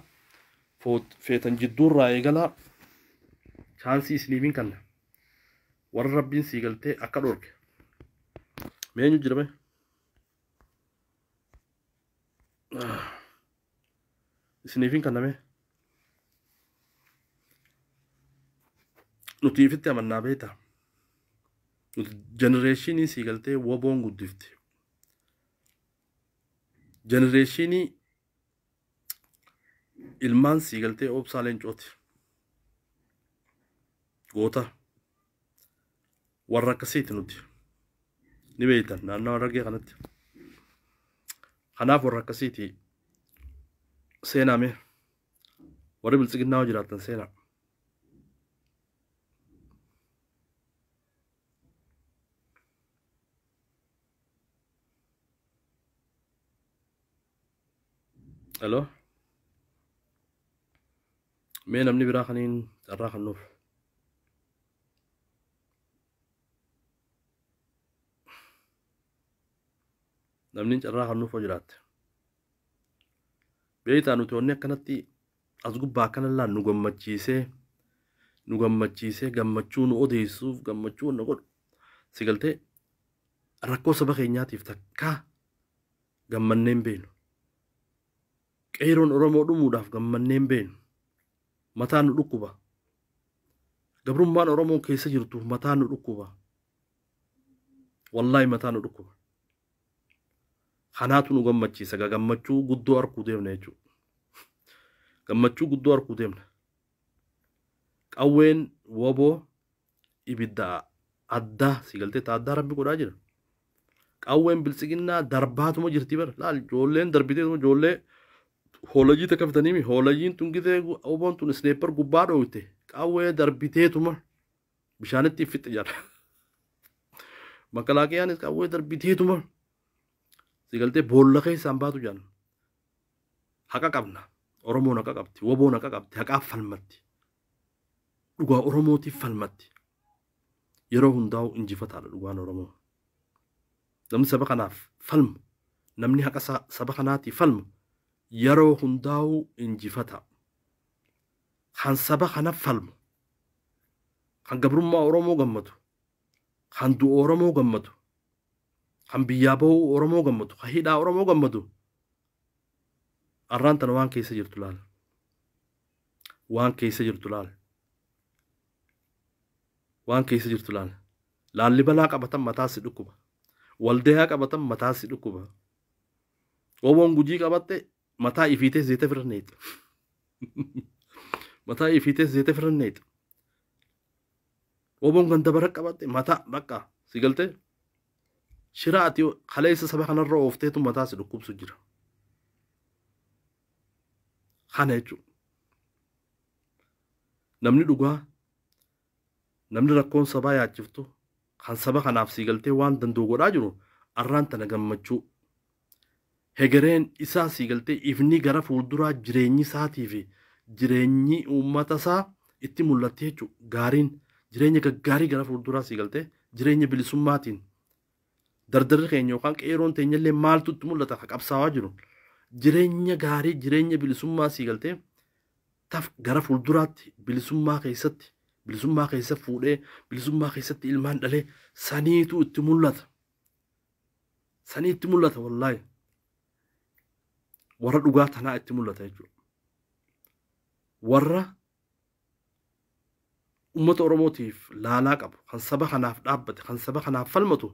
feetan jidduurraa eegalaa chaansii isiniifin kanna warra rabbiin sii galtee akka dhorke meenyu jirame isiniifin kanname nuti ifitti amannaa beeta nuti genereeshinii sii galtee woboon guddifte genereeshinii ilmaan sii galtee obsaa leencooti goota warra akkasiiti nuti ni beeytan naannoo Harargee kanatti kanaaf warra akkasiiti seename warri biltsiginnaa jiraatan seenaa. Hello? Mee namni biraa kaniin carraa kannuuf. Namni carraa kannuuf hoo jiraatte. Beeytaa nuti wanni akkanatti as gubbaa akkanallaan nu gammachiisee gammachuu nu odeessuuf gammachuu nu godhu. Si galtee rakkoo saba keenyaatiif takkaa gammanneen beenu. Qeeroon Oromoo dhumuudhaaf gammanneen beenu. Mataan nu dhukkuba. Gabrummaan Oromoo keessa jirtuuf mataan nu dhukkuba. Wallaahi mataan nu dhukkuba. Kanaatu nu gammachiisa. Gammachuu guddoo arkuu deemna jechuudha. Gammachuu guddoo arkuu deemna. Qawween woboo ibidda addaa si galtee addaa rabbi godhaa jira. Qawween biltsiginnaa darbaatuma jirti bara. Laal ijoolleen darbiteetuma ijoollee hoolajii takka fitaniimi hoolajiin tun gitee oboon tun sneeper gubbaa dhoowwite qawwee darbiteetuma bishaanitti fixe jira. Makalaaqiyaanis qawwee darbiteetuma si galtee boolla keessaan baatu jira. Haqa qabna. Oromoon haqa qabdi. Woboon haqa qabdi. Haqaaf falmatti. Dhugaa Oromootiif falmatti. Yeroo hundaa'u injifataadha dhugaan Oromoo. Namni saba kanaaf falmu. Namni haqa saba kanaatiif falmu. Yeroo hundaa'u injifata. Kan saba kanaaf falmu. Kan gabrummaa Oromoo gammadu. Kan du'a Oromoo gammadu. Kan biyyaa bahuu Oromoo gammadu. Kan hidhaa Oromoo gammadu. Arraan tana waan keessa jirtu laal. Waan keessa jirtu laal. Waan keessa jirtu laal. Laalli balaa qabatan mataasi dhukkuba. Waldayaa qabatan mataasi dhukkuba. Oboon gujii qabatte mataa ifiitee zeeta firanneet. Mataa ifiitee zeeta firanneet. Oboon ganda bara qabatte mataa bakka si galtee shira ati kaleessa saba kanarra oofteetu mataasi dhukkubsu jira. Kana jechuudha. Namni dhugaa namni rakkoon sabaa yaachiftu kan saba kanaaf si galtee waan danda'u godhaa jiru arraan tana gammachuu. Hegereen isaa si galtee ifni gara fuulduraa jireenyi isaatii fi jireenyi uummata isaa itti mul'atte jechuudha. Gaariin jireenya gaggaarii gara fuulduraa si galtee jireenya bilisummaatiin dardarri keenya yookaan qeeroon teenyallee maaltu itti mul'ata ka qabsaawaa jiru. Jireenya gaarii jireenya bilisummaa si galtee taf gara fuulduraatti bilisummaa keessa fuudhee bilisummaa keessatti ilmaan dhalee saniitu itti mul'ata. Sanii itti mul'ata wallaahi. Warra dhugaa tanaa itti mul'ata jechuudha. Warra uummata Oromootiif laalaa qabu kan saba kanaaf dhaabbate kan saba kanaaf falmatu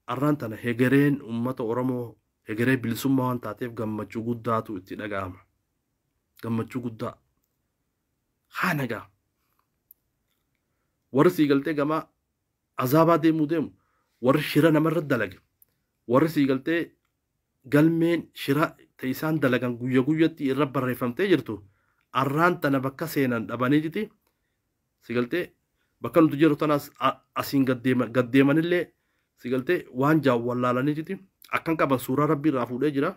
arraan tana hegereen uummata Oromoo hegeree bilisummaa waan taateef gammachuu guddaatu itti dhaga'ama. Gammachuu guddaa. Haa nagaa. Warri sii galtee gamaa azaabaa deemu warri shira namarra dalage warri sii galtee galmeen shira isaan dalagan guyyatti irra barreeffamtee jirtu arraan tana bakka seenan dhabanii jiti si galtee bakka nuti jiru tanaas asiin gaddeemanillee si galtee waan jaawwallaalanii jiti akkan qaban suuraa rabbii irraa fuudhee jira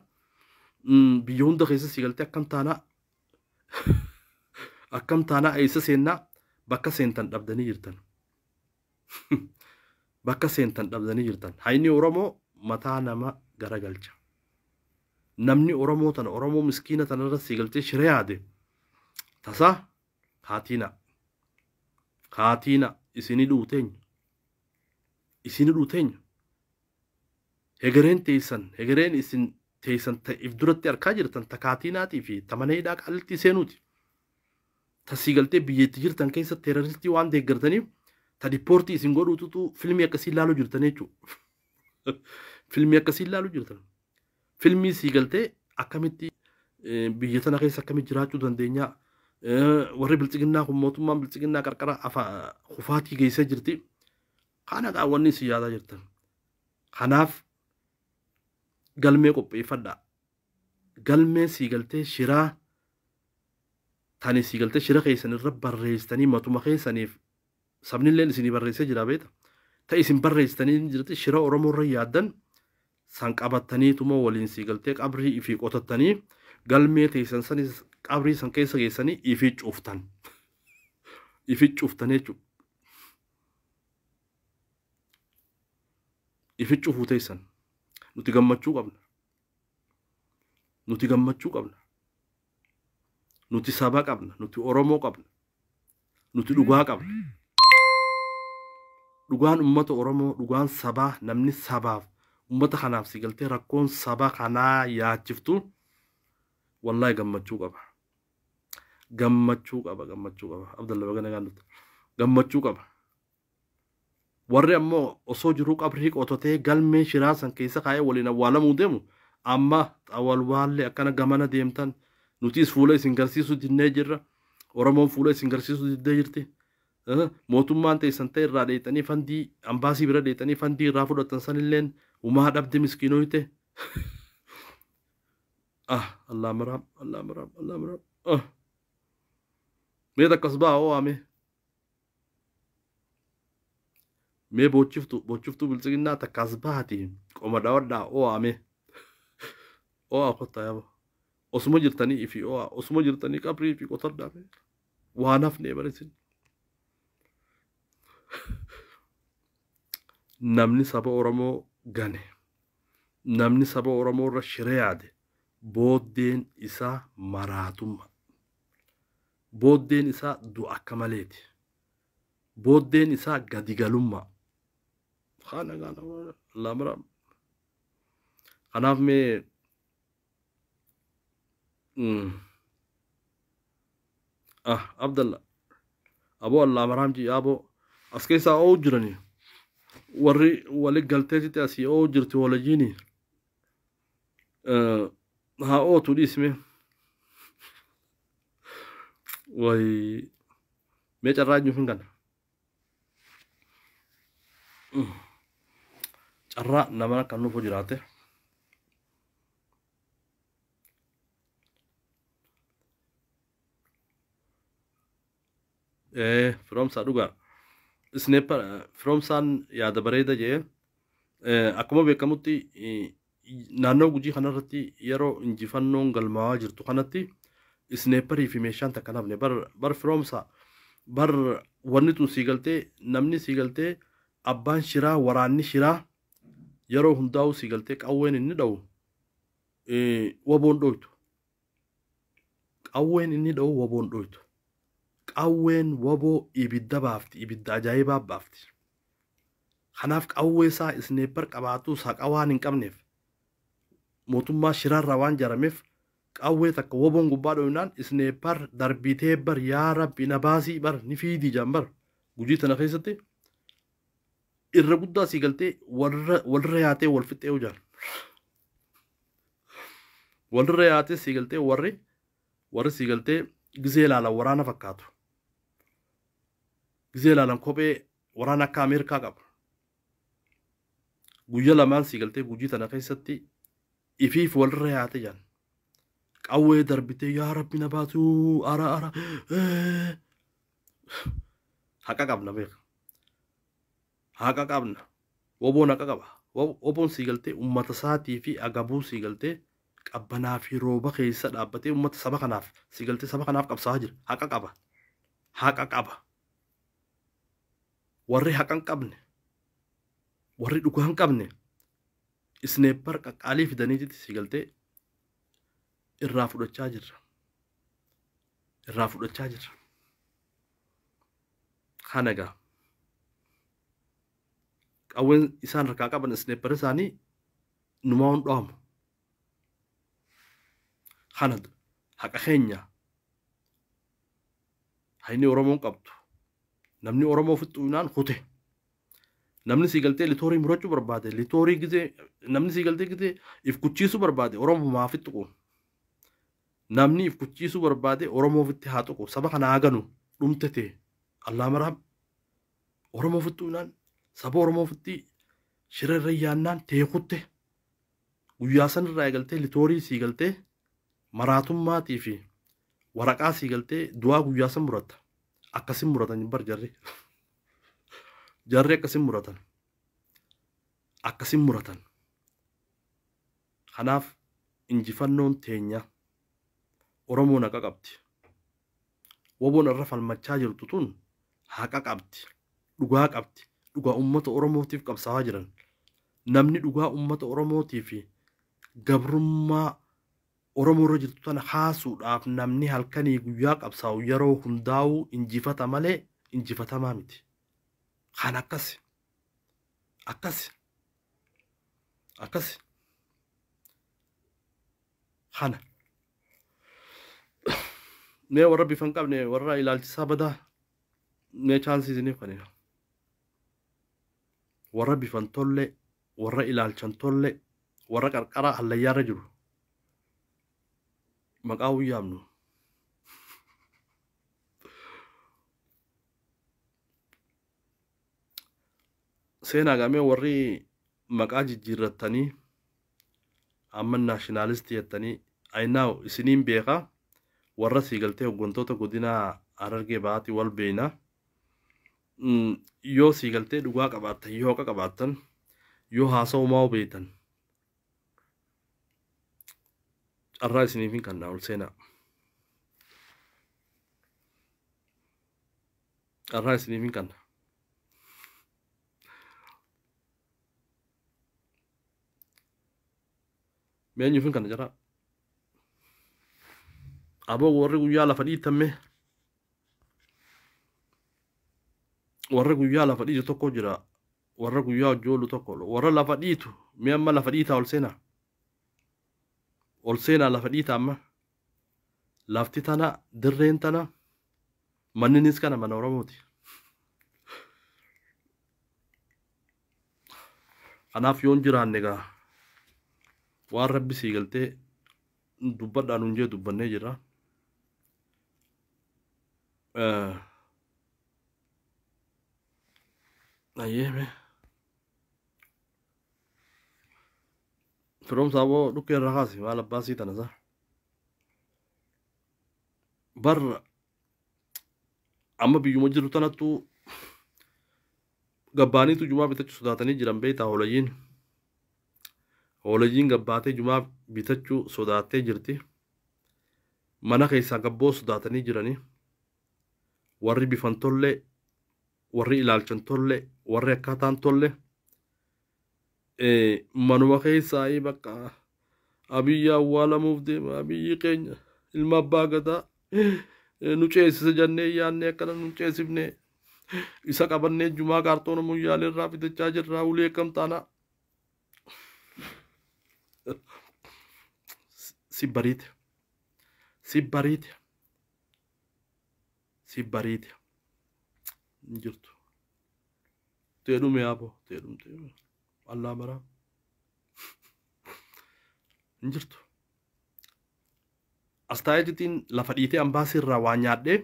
biyya hunda keessa si galtee akkam taanaa eessa seennaa bakka seentan dhabdanii jirtan. Bakka seentan dhabdanii jirtan. Hayni Oromoo mataa nama garagalcha. Namni Oromoo tana Oromoo miskiina tanarra si galtee shiree yaade tasaa kaatiina isinii dhuuteenya. Hegereen isin teessan if duratti arkaa jirtan takaatiinaatii fi tamaneedhaa qallitti seenuuti. Tasii galtee biyyatti jirtan keessa teeroristii waan deeggartaniif ta dipoortii isin godhuutu filmii akkasii ilaaluu jirtan jechuudha. Filmii akkasii ilaaluu jirtan. Filmii sii galtee akkamitti biyya tana keessa akkamitti jiraachuu dandeenya. Warri biltsiginnaa kun mootummaan biltsiginnaa qarqara kufaatii geessee jirti. Kana qaawwanni si yaadaa jirtan. Kanaaf galmee qopheeffadhaa. Galmee sii galtee shiraa tani siigaltee shira keessan irra barreessitanii matuma keessaniif sabnilleen isinii barreessee jira beeta ta isin barreessitanii jirti shira oromoo irra yaaddan san qabattaniituma waliin siigaltee qabrii ifii qotattanii galmee teessan sanis qabrii san keessa geessanii ifii cuuftan jechuudha. Ifii cuufuu teessan nuti gammachuu qabna. Nuti saba qabna, nuti oromoo qabna, nuti dhugaa qabna. Dhugaan ummata oromoo, dhugaan sabaa, namni sabaaf ummata kanaaf siigaltee rakkoon saba kanaa yaachiftu wallahi gammachuu qaba. Abdalla bagana gaandutti gammachuu qaba. Warri ammoo osoo jiruu qabrii qototee galmee shiraasan keessa kaayee waliin awwaalamuu deemu amma awwaalwaallee akkana gamana deemtan nutis fuula isin garsiisuu dinnee jirra. Oromoon fuula isin garsiisuu diddee jirti. Mootummaan teessan ta'e irraa dheexanii fandii ambaasii bira dheexanii fandii irraa fudhatan sanilleen umaa dhabde miskiinoyte. Allah maraam. Mee takkas baa owaame. Mee bochiftu bilchiginnaa takkas baati qoma dhawadhaa owaame. Owa kottaa yaaba. Osuma jirtanii ifi owa osuma jirtanii qabrii ifi qotadhaa waan hafnee barisin. Namni saba oromoo gane. Namni saba oromoo irra shiree yaade. Booddeen isaa maraatumma. Booddeen isaa du'a akka maleeti. Booddeen isaa gadigalummaa. Kanaaf mee Abdallah aboo Allah maraamji aboo as keessaa oo jiranii warri wali galteetitti asii oo jirti walajiini haa ootu dhiisme way mee carraajuu hin kana carraa nama kan nuuf jiraate firoomsaa dhugaa sniper firoomsaan yaada bareeda jee akkuma beekamutti naannoo gujii kanarratti yeroo injifannoon galmaawaa jirtu kanatti sniperii fi meeshaan takka nafne bar firoomsaa bar wanni tun siigaltee namni siigaltee abbaan shiraa waraanni shiraa yeroo hundaa'u siigaltee qawween inni dha'u waboon dhoytu qawween inni dha'u waboon dhoytu qawween waboo ibidda baafti ibidda ajaa'ibaa baafti. Kanaaf qawwee isaa isneeper qabaatu saqa waan hin qabneef mootummaa shiraarraa waan jarameef qawwee takka waboon gubbaa dhoyinaan isneeper darbitee bar yaa rabbi na baasii bar ni fiidii jambar gujii tana keessatti irra guddaa siigaltee walirra yaatee wal fixxee hojaan walirra yaatee siigaltee warri siigaltee gizee ilaalan waraana fakkaatu. Gizee ilaalan kophee waraana akka Ameerikaa qaba. Guyya lamaan siigaltee gujii tana keessatti ifiif walirra yaate jaan. Qawwee darbitee yaa rabbi na baatu ara haqa qabna beeka. Haqa qabna. Woboon haqa qaba. Woboon siigaltee uummata isaatii fi agabuu siigaltee qabbanaa fi rooba keessa dhaabbatee uummata saba kanaaf siigaltee saba kanaaf qabsaa jira. Haqa qaba. Haqa qaba. Warri haqa hin qabne warri dhugaa hin qabne isneeper qaqqaalii fidaniititti siigaltee irraa fudhachaa jirra. Kana egaa qawween isaan harkaa qaban isneeper isaanii numaa hin dhaamu. Kana haqa keenya hayni Oromoon qabdu. Namni Oromoo fixuunaan hute. Namni siigaltee litoorii murachuu barbaade. Litoorii gizee namni siigaltee gizee if kuchiisuu barbaade Oromoo maa fixuqu. Namni if kuchiisuu barbaade Oromoo fitti haa tuqu. Saba kana haa ganu dhumte ta'e. Allah maraam Oromoo fixuunaan saba Oromoo fitti shira irra yaannaan teekutte. Guyyaa san irraa eegaltee litoorii siigaltee maraatummaatiif waraqaa sii galtee du'aa guyyaa san muratta akkasin muratan bar jarri akkasin muratan kanaaf injifannoon teenya oromoon haqa qabdi woboon irra falmachaa jirtu tun haqa qabdi dhugaa qabdi dhugaa ummata oromootiif qabsaawaa jiran namni dhugaa ummata oromootiif gabrummaa oromoo irra jirtu tana haasuudhaaf namni halkanii guyyaa qabsaa'u yeroo hundaa'uu injifata malee injifatamaa miti kan akkas kana ne warra bifan qabne warra ilaalchisaa badaa ne chaansii isiniif kanina warra bifan tolle warra ilaalchan tolle warra qarqara hallayyaarra jiru maqaa wuyyaamnu seenaa gamee warri maqaa jijjiirrattanii amma naashinaalistii jettanii aynaaw isiniin beekaa warra sii galtee hoggantoota godinaa Harargee Bahaatti wal beeyna yoo sii galtee dhugaa qabaattan yoo haqa qabaattan yoo haasa'umaa beeytan carraa isiniif hin kannaa ol seenaa carraa isiniif hin kannaa meenyu fin kana jara abo warri guyyaa lafa dhiitamme warra guyyaa lafa dhiitu tokko jira warra guyyaa hojjoolu tokko warra lafa dhiitu mee amma lafa dhiitaa ol seenaa lafa dhiita amma lafti tana dirreen tana manninis kana mana oromooti kanaaf yoon jiraanne gaa waan rabbi sii galtee dubbadhaan hunjee dubbannee jira ayyeeme firoomsa aboo dhukkee irraa kaasi maal abbaasii tana isaa barra amma biyyuma jiru tanattu gabbaaniitu jumaa bitachuu sodaatanii jiran beeytaa hoolayyiin gabbaatee jumaa bitachuu sodaattee jirti mana keessaa gabboo sodaatanii jiranii warri bifan tolle warri ilaalchan tolle warri akkaataan tolle manuma keessaa bakka abiyyi awwaalamuuf deema abiyyi keenya ilma abbaa gadaa nu ceesise jennee yaannee akkana nu ceesifne isa qabannee jumaa kaartoona muyyaalee irraa bitachaa jirraa ulee akkam taanaa si bariite jirtu teedhume yaabo teedhumte allaa maraa jirtu astaayajitiin lafa dhiitee ambaasii irraa waa nyaadhee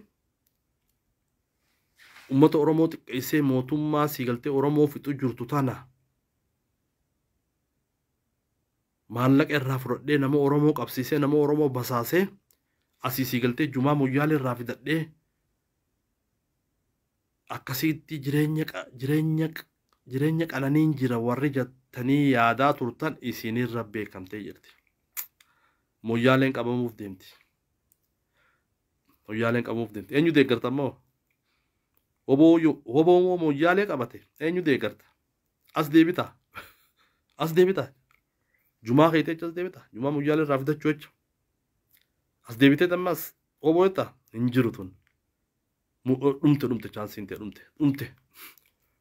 ummata oromoo xiqqeessee mootummaa sii galtee oromoo fixu jirtu tana maallaqa irraa fudhadhee nama oromoo qabsiisee nama oromoo basaasee asii sii galtee jumaa muyyaalee irraa fidadhee akkasitti jireenya qananiin jira warri jettanii yaadaa turtan isinirra beekamtee jirti muyyaaleen qabamuuf deemti eenyu deeggarta ammoo hoboo muyyaalee qabate eenyu deeggarta as deebita jumaa keetee as deebita jumaa muyyaalee irraa fidachuu jecha as deebitee ammas hoboo jetta hin jiru tun dhumte chaansiin ta'e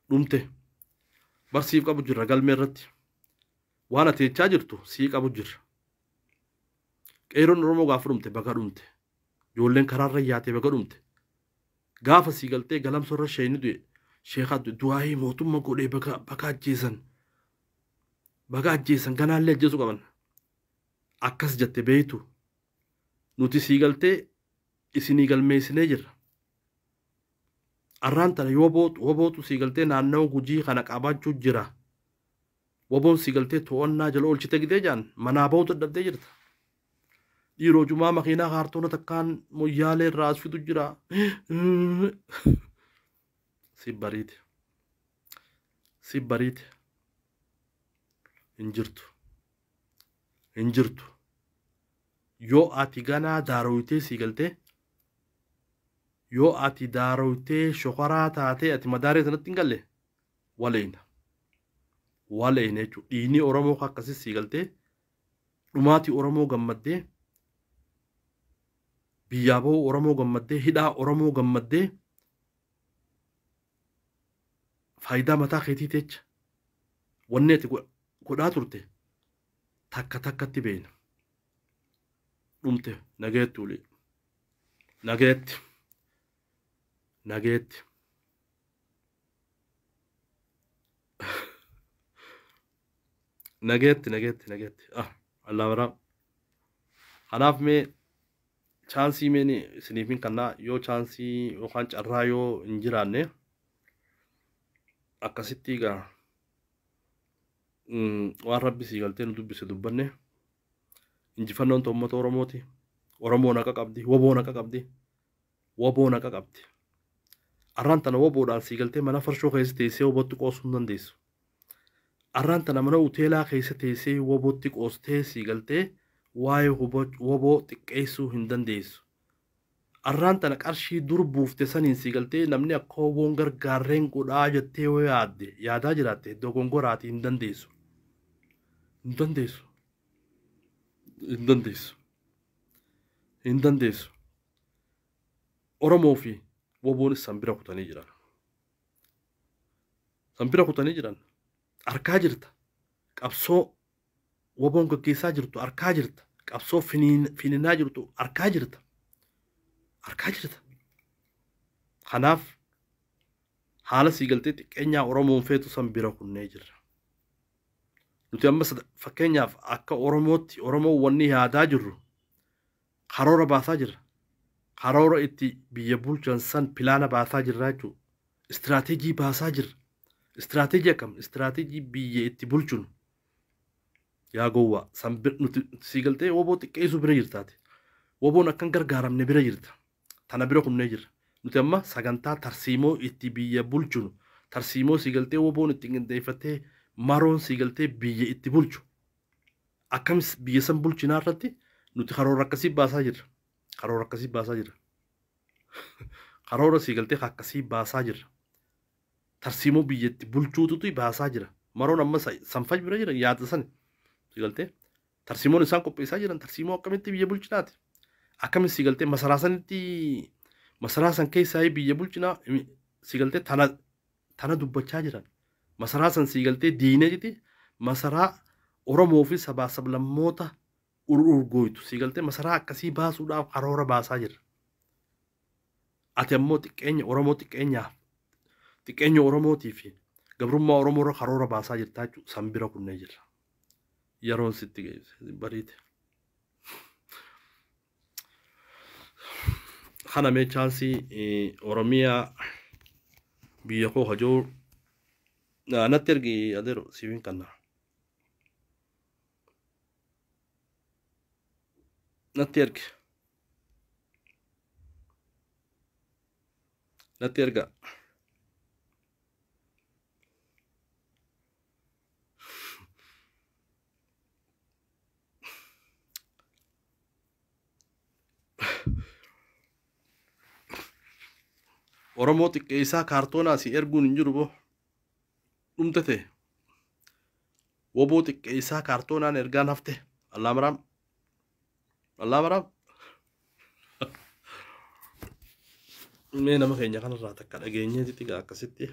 dhumte barsiif qabu jirra galmee irratti waan ati jechaa jirtu sii qabu jirra qeeroon oromoo gaafa dhumte baga dhumte ijoolleen karaarra yaatee baga dhumte gaafa sii galtee galamsa irra sheeyni du'e sheekaa du'aayii mootummaa godhee baga ajjeesan ganaallee ajjeesuu qaban akkas jette beeytu nuti sii galtee isinii galmeessinee jirra arraan tana wobootu sii galtee naannoo gujii kana qabaachuu jira woboon sii galtee to'annaa jala oolchite gidee jaan manaa ba'uu dadhabdee jirta dhiiroo jumaa makiinaa kaartoona takkaan moyyaalee irraa as fidu jira si bariite si bariite hin jirtu yoo ati ganaa daarooytee sii galtee yoo ati daarooytee shokoraa taatee ati madaaree sanatti hin galle waleeyna jechuudha dhiinii Oromoo akkasii sii galtee dhumaatii Oromoo gammaddee biyyaa bahuu Oromoo gammaddee hidhaa Oromoo gammaddee faayidaa mataa keetii teecha wanni ati godhaa turte takka takkatti beena dhumte nageetti ulee nageetti Allah bara kanaaf mee chaansii meeni isiniifin kannaa yoo chaansii yookaan carraa yoo hin jiraanne akkasitti egaa waan rabbi sii galtee nu dubbise dubbanne injifannoon uummata Oromooti. Oromoon akka qabdi woboon akka qabdi arraan tana woboodhaan sii galtee mana farshoo keessa teessee wobootti qoosuu hin dandeessu. Arraan tana mana uteelaa keessa teessee wobootti qoostee sii galtee waa'ee woboo xiqqeessuu hin dandeessu. Arraan tana qarshii dur buufte saniin sii galtee namni akka woboon gargaarreen godhaa jettee yoo yaadaa jiraatte dogongoraatii hin dandeessu. Oromoo fi woboon sanbira kutanii jiran. Arkaa jirta qabsoo woboon gaggeessaa jirtu arkaa jirta qabsoo fininaa jirtu arkaa jirta kanaaf haala sii galtee xiqqeenyaa Oromoon feetu sanbira kunnee jirra nuti amma fakkeenyaaf akka Oromootti Oromoo wanni yaadaa jirru karoora baasaa jirra karoora itti biyya bulchan san pilaana baasaa jirra jechuudha istiraatiijii baasaa jirra. Istiraatiijii akkam istiraatiijii biyya itti bulchun yaa gowwaa sanbir nuti sii galtee woboo xiqqeessuu bira jirtaati woboon akkan gargaaramne bira jirta tana bira kunnee jirra nuti amma sagantaa tarsiimoo itti biyya bulchunu tarsiimoo sii galtee woboon itti qindeeffattee maroon sii galtee biyya itti bulchu akkamis biyya san bulchinaa irratti nuti karoora akkasii baasaa jirra karoora sii galtee akkasii baasaa jirra. Tarsiimoo biyyatti bulchuututu baasaa jira. Maroon amma sanfaj bira jira yaada san sigaltee tarsiimoon isaan qopheessaa jiran tarsiimoo akkamitti biyya bulchinaati. Akkamitti sigaltee masaraa san keessaa biyya bulchinaa sigaltee tana dubbachaa jiran. Masaraa san sigaltee diineeti masaraa Oromoo fi sabaa sablammoota urgoitu sigaltee masaraa akkasii baasuudhaaf karoora baasaa jira. Ati ammoo xiqqeenya Oromootii fi gabrummaa Oromoo irra karoora baasaa jirtaa jechuudha sanbira kunnee jirra. Yeroon sitti geesse bariite. Kana mee chaansii Oromiyaa biyya koo hajoo natti ergi adeero siifin kanna. Natti erga. Oromoo xiqqeessaa kaartoonaa si erguun hin jiru boo dhumte ta'e woboo xiqqeessaa kaartoonaan ergaan hafte allaa maraam mee nama keenya kanarraa takka dhageenyeetitti gaa akkasitti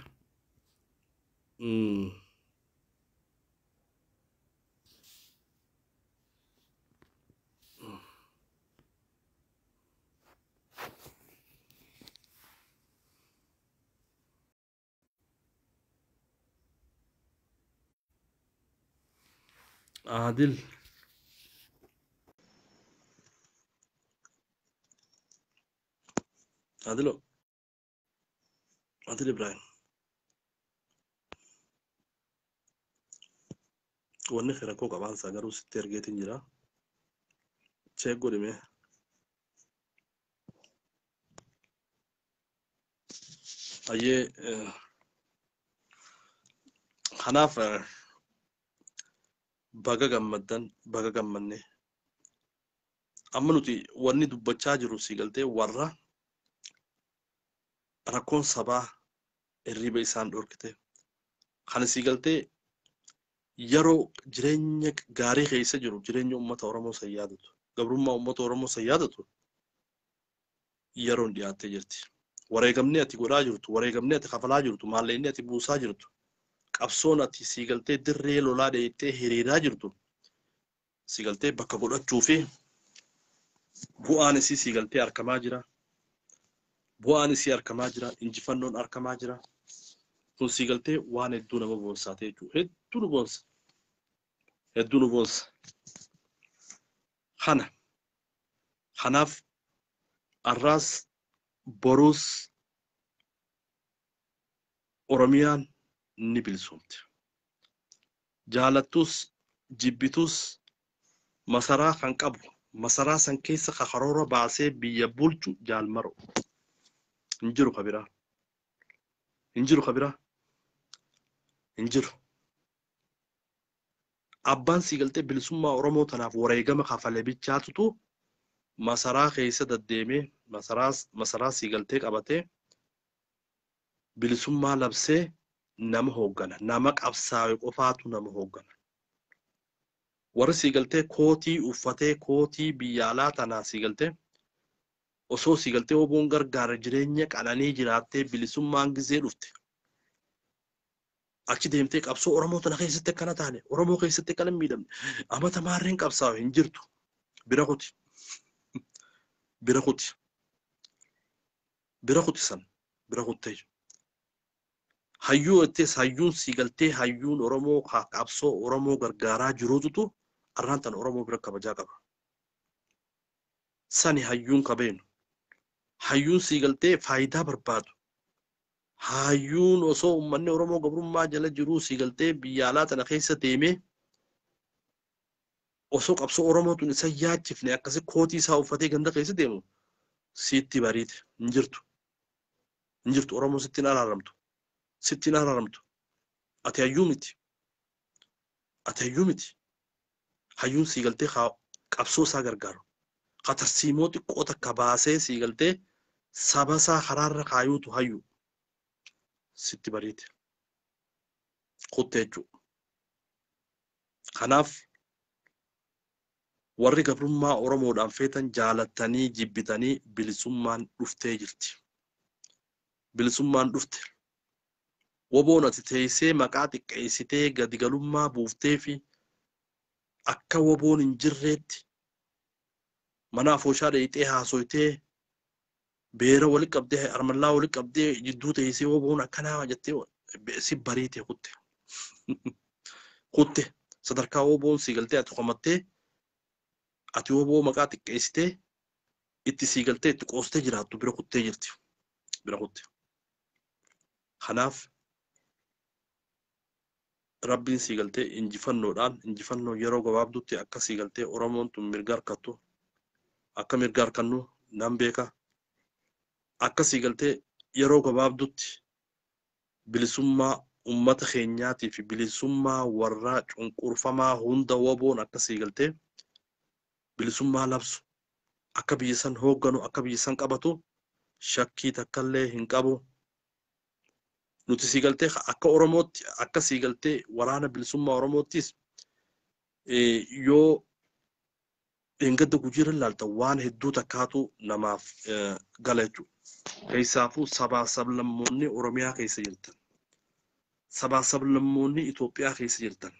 عادل عادل إبراهيم wanni fira koo qabaan isaa garuu sitti ergeetiin jira check godhime ayyee kanaaf baga gammaddan baga gammanne amma nuti wanni dubbachaa jiru siigaltee warra rakkoon sabaa irriba isaan dhorkite kana siigaltee yeroo jireenya gaarii keessa jiru jireenya ummata Oromoo san yaadatu gabrummaa ummata Oromoo san yaadatu yeroon dhiyaattee jirti wareegamni ati godhaa jirtu wareegamni ati kafalaa jirtu maallaqni ati buusaa jirtu qabsoon ati siigaltee dirree lolaa dheettee hiriiraa jirtu siigaltee bakka godhachuu fi bu'aan isii siigaltee argamaa jira bu'aan isii argamaa jira injifannoon argamaa jira kun siigaltee waan hedduu nama boonsaa ta'e jechuudha hedduu nu boonsa kanaaf arraas boruus Oromiyaan ni bilisoomte jaalattus jibbitus masaraa kan qabu masaraa san keessa karoora baasee biyya bulchu jaalmaro injiru kabira injiru abbaan siigaltee bilisummaa Oromoo tanaaf wareegama kafalee bichaatutu masaraa keessa daddeemee masaraa siigaltee qabatee bilisummaa labsee nama hooggana nama qabsaa'e qofaatu nama hooggana warri siigaltee kootii uffatee kootii biyya alaa tanaa siigaltee osoo siigaltee oboon gargaara jireenya qananii jiraattee bilisummaan gizee dhufte achi deemtee qabsoo Oromoo tana keessatti akkana taane Oromoo keessatti akkana miidhamne amata maarreen qabsaa'u hin jirtu bira kuttee hayyuu ittees hayyuun siigaltee hayyuun Oromoo qabsoo Oromoo gargaaraa jiruutu arraan tan Oromoo bira kabajaa qaba sani hayyuun kabeenu hayyuun siigaltee faayidaa barbaadu hayyuun osoo ummanni Oromoo gabrummaa jala jiruu siigaltee biyya alaa tana keessa deemee osoo qabsoo Oromoo tun isa yaachifne akkasi kootii isaa uffatee ganda keessa deemu sitti bariite hin jirtu Oromoo sittiin araaramtu ati hayyuu miti hayyuun siigaltee qabsoo isaa gargaaru qatarsiimoo xiqqoo takka baasee siigaltee saba isaa karaarra kaayuutu hayyuu sitti bariite kuttee jechuudha kanaaf warri gabrummaa Oromoodhaan feetan jaalattanii jibbitanii bilisummaan dhuftee jirti bilisummaan dhufte woboon ati teessee maqaa xiqqeessitee gadigalummaa buuftee fi akka woboon hin jirreetti mana afooshaa dheeyxee haasoytee beera walitti qabdee armallaa walitti qabdee jidduu teessee woboon akkanaa jettee si bariite kutte sadarkaa woboon siigaltee ati qomattee ati woboo maqaa xiqqeessitee itti siigaltee itti qoostee jiraattu bira kuttee jirti kanaaf rabbiin siigaltee injifannoo yeroo gabaabdutti akka siigaltee Oromoon tun mirga harkattu akka mirga harkannu nan beeka akka siigaltee yeroo gabaabdutti bilisummaa ummata keenyaatii fi bilisummaa warra cunqurfamaa hunda woboon akka siigaltee bilisummaa labsu akka biyya san hoogganu akka biyya san qabatu shakkii takkallee hin qabu nuti siigaltee akka Oromootti akka siigaltee waraana bilisummaa Oromoottis yoo engadda gujiirra ilaalta waan hedduu takkaatu namaaf gala jechuudha keessaafuu sabaa sablammoonni Oromiyaa keessa jirtan sabaa sablammoonni Itoophiyaa keessa jirtan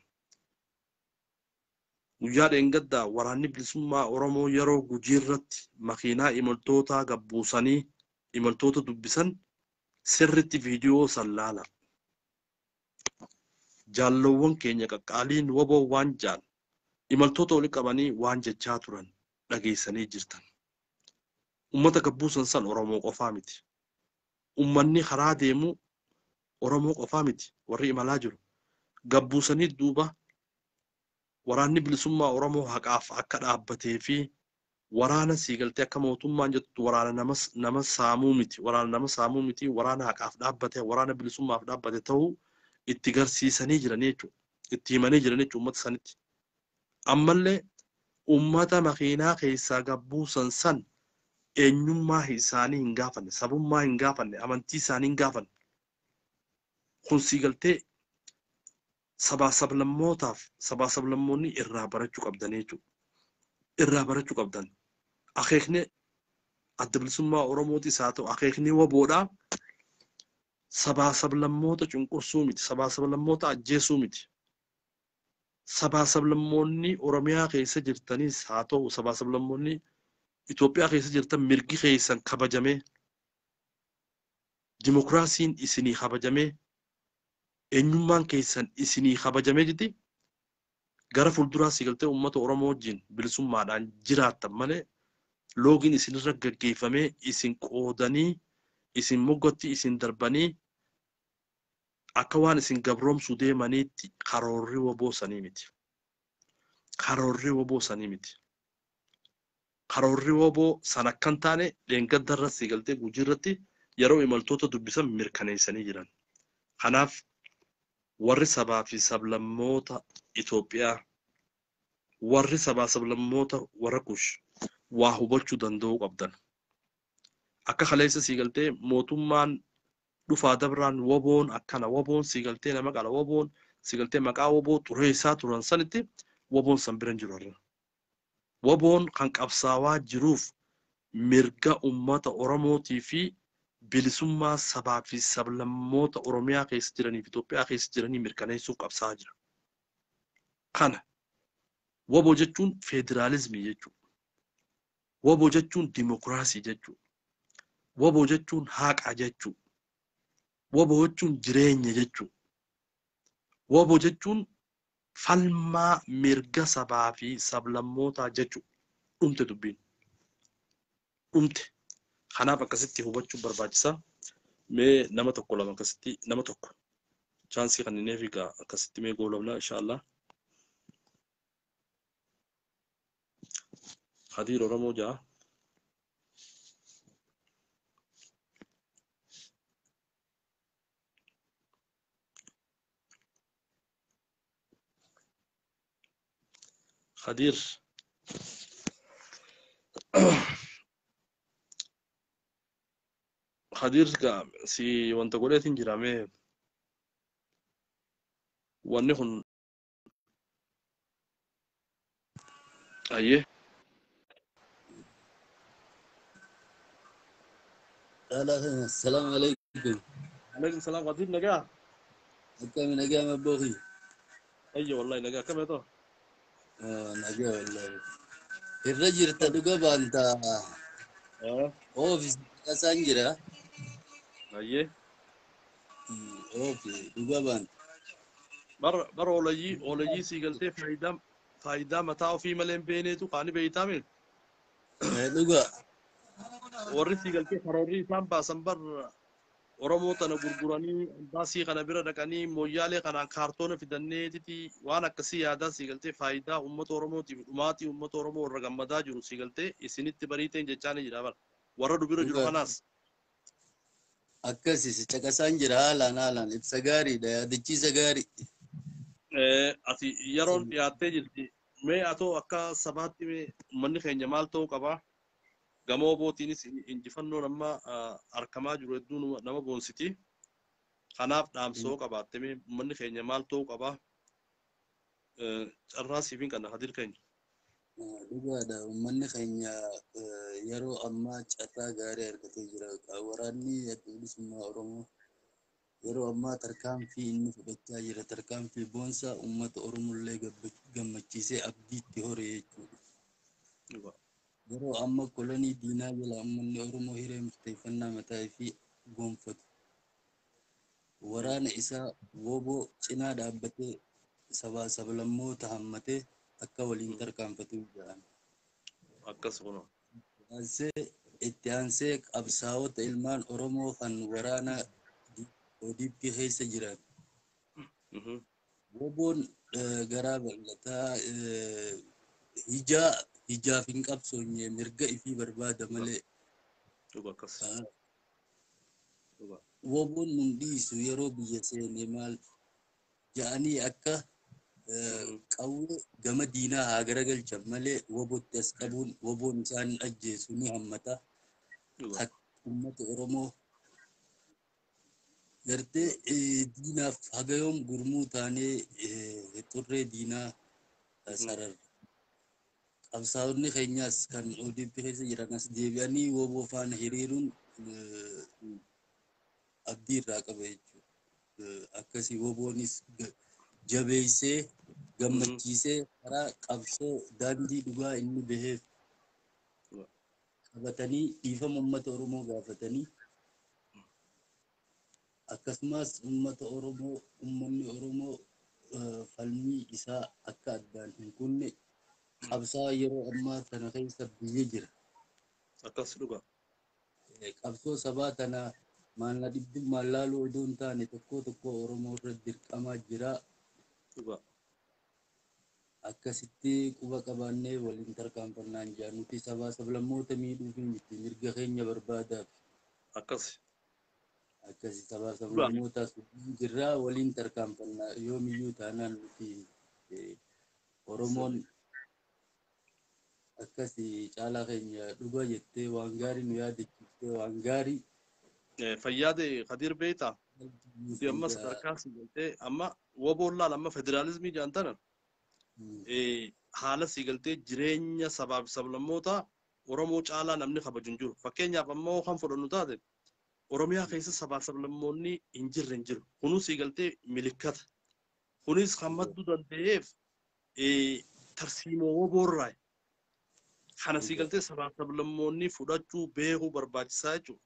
guyyaa engadda waraanni bilisummaa Oromoo yeroo gujiirratti makiinaa imaltoota gabbuusanii imaltoota dubbisan sirritti viidiyoo sallaala jaallowwan keenya qaqqaaliin woboo waan jaan imaltoota wali qabanii waan jechaa turan dhageessanii jirtan ummata gabbuusan san Oromoo qofaa miti ummanni karaa deemu Oromoo qofaa miti warri imalaa jiru gabbuusanii duuba waraanni bilisummaa Oromoo haqaaf akka dhaabbatee fi waraana siigaltee akka mootummaan jettu waraana nama saamuu miti, waraana nama saamuu miti, waraana haqaaf dhaabbate, waraana bilisummaaf dhaabbate ta'uu itti garsiisanii jiran jechuudha. Itti himanii jiran jechuudha uummata sanitti. Ammallee uummata makiinaa keessaa gabbuusan san eenyummaa isaanii hin gaafanne, sabummaa hin gaafanne, amantii isaanii hin gaafanne. Kun siigaltee sabaa sablammoonni irraa barachuu qabdan jechuudha. Irraa barachuu qabdan. Akeekni adda bilisummaa Oromootis haa ta'u akeekni waboodhaa sabaa sablammoota cunqursuu miti, sabaa sablammoota ajjeesuu miti. Sabaa sablammoonni Oromiyaa keessa jirtanis haa ta'u sabaa sablammoonni Itoophiyaa keessa jirtan mirgi keessan kabajamee, dimokiraasiin isinii kabajamee, eenyummaan keessan isinii kabajamee jirti. Gara fuulduraa siigaltee uummata Oromoo wajjin bilisummaadhaan jiraattan malee loogiin isinirra gaggeeffamee isin qoodanii, isin moggatti isin darbanii akka waan isin gabroomsuu deemaniitti karoorri waboo sanii miti. Karoorri waboo sanii miti. Karoorri waboo sana akkan taane leengaddarra siigaltee Gujii irratti yeroo imaltoota dubbisan mirkaneessanii jiran. Kanaaf warri sabaa fi sablammoota Itoophiyaa, warri sabaa sablammoota warra Kush waa hubachuu danda'uu qabdan. Akka kaleessa siigaltee mootummaan dhufaa dabraan waboon akkana, waboon siigaltee nama qala, waboon siigaltee maqaa waboo xureessaa turan sanitti waboon san biran jiru har'a. Waboon kan qabsaawaa jiruuf mirga uummata Oromootii fi bilisummaa sabaa fi sablammoota Oromiyaa keessa jiranii fi Itoophiyaa keessa jiranii mirkaneessuuf qabsaa'aa jira. Kana waboo jechuun federaalizimii jechuudha. Waboo jechuun dimokiraasii jechuudha. Waboo jechuun haqa jechuudha. Waboo jechuun jireenya jechuudha. Waboo jechuun falmaa mirga sabaa fi sablammootaa jechuudha. Dhumte dubbiin. Dhumte. Kanaaf akkasitti hubachuu barbaachisaa. Mee nama tokko lama akkasitti nama tokko chaansii kannineef egaa akkasitti mee goolabna inshaallah. Hadiir Oromoo ja'a. Hadiir Hadiir si wanta godheetiin jiraame wanni kun ayyee. السلام عليكم. عليكم السلام. Hadiir nagaa. كم نجا مبوخي. Ayyo wallahi nagaa kam eto. نجا والله. الرجل تدقى أنت أوفيس كاسانجرا. Ayyee. أوفي دقى أنت. Bar olayii siigaltee faayidaa mataa ofii malee hin beeneetu qaani beeytaame. دقى. Warri siigaltee karoorri isaan baasan bar Oromoo tana gurguranii baasii kana bira dhaqanii mooyyaalee kanaan kaartoona fidanneetiti waan akkasii yaadaa siigaltee faayidaa uummata Oromootiif dhumaatii uummata Oromoo warra gammadaa jiru siigaltee isinitti bariiteen jechaanii jira bar. Warra dubira jiru kanaas. Akkasii caqasaanjira haalaan ibsa gaariidha yaadachiisa gaarii. Ati yeroon dhiyaattee jirti. Mee atoo akka sabaatti mee uummanni keenya maal ta'uu qabaa? Gamoo bootiinis injifannoon amma argamaa jiru hedduu nama boonsiti. Kanaaf dhaamsoo qabaatte mee uummanni keenya maal ta'uu qabaa? Carraa siifin kana Hadiir keenya. Dhugaadha uummanni keenya yeroo ammaa carraa gaarii argatee jira. Waraanni adda bilisummaa Oromoo yeroo ammaa tarkaanfii inni fudhachaa jira. Tarkaanfii boonsaa uummata Oromollee gammachiisee abdiitti horee jechuudha. Yeroo amma kolonii diinaa jala uummanni Oromoo hiree murteeffannaa mataa fi gonfatu. Waraana isaa woboo cinaa dhaabbatee sabaa sablammoota hammatee akka waliin tarkaanfatu jedhan. Akkas kun. Itti aansee qabsaa'ota ilmaan Oromoo kan waraana ODP keessa jiran. Woboon garaa bal'ataa ija ijaaf hin qabsoonye mirga ifii barbaada malee Duba akkas. Duba. woboon nun dhiisu yeroo biyya seene maal ja'anii akka qawwee gama diinaa haa garagalchan malee wobotti as qabuun woboon isaan ajjeesu ni hammata. Duba. Uummata Oromoo gartee diinaaf hagayoom gurmuu taanee xurree diinaa sararra. Qabsaa'onni keenyaas kan ODP keessa jiran as deebi'anii woboo faana hiriiruun abdii irraa qaba jechuudha. Akkasii woboonis jabeessee gammachiisee karaa qabsoo daandii dhugaa inni baheef qabatanii dhiifama uummata Oromoo gaafatanii akkasumas uummanni Oromoo falmii isaa akka addaan hin kunne qabsaa yeroo ammaa kana keessa biyya jira. Akkas dhuga. Qabsoo sabaa tana maalna dhibbummaan laaluu odoo hin taane tokko Oromoo irratti dirqamaa jira. Dhuga. Akkasitti quba qabaannee waliin tarkaanfannaan jira. Nuti sabaa sablammoota miidhuuf miti mirga keenya barbaadaaf. Akkas. Akkasi sabaa sablammootaas jirraa waliin tarkaanfannaa yoomiyyuu taanaan nuti Oromoon akkasi caalaa keenya dhuga jettee waan gaarii nu yaadachiiftee waan gaarii. Fayyaade Kadir Beeta. Nuti amma sadarkaa siigaltee amma woboollaan amma federaalizimii jaantana. Haala siigaltee jireenya sabaaf sablammoota Oromoo caalaa namni kabaju hin jiru. Fakkeenyaaf ammoo kan fudhannu taate Oromiyaa keessa sabaaf sablammoonni hin jiru. Kunis siigaltee milikkata. Kunis kan madduu danda'eef tarsiimoo woboorraa. Kana siigaltee sabaaf sablammoonni fudhachuu beekuu barbaachisaa jechuudha.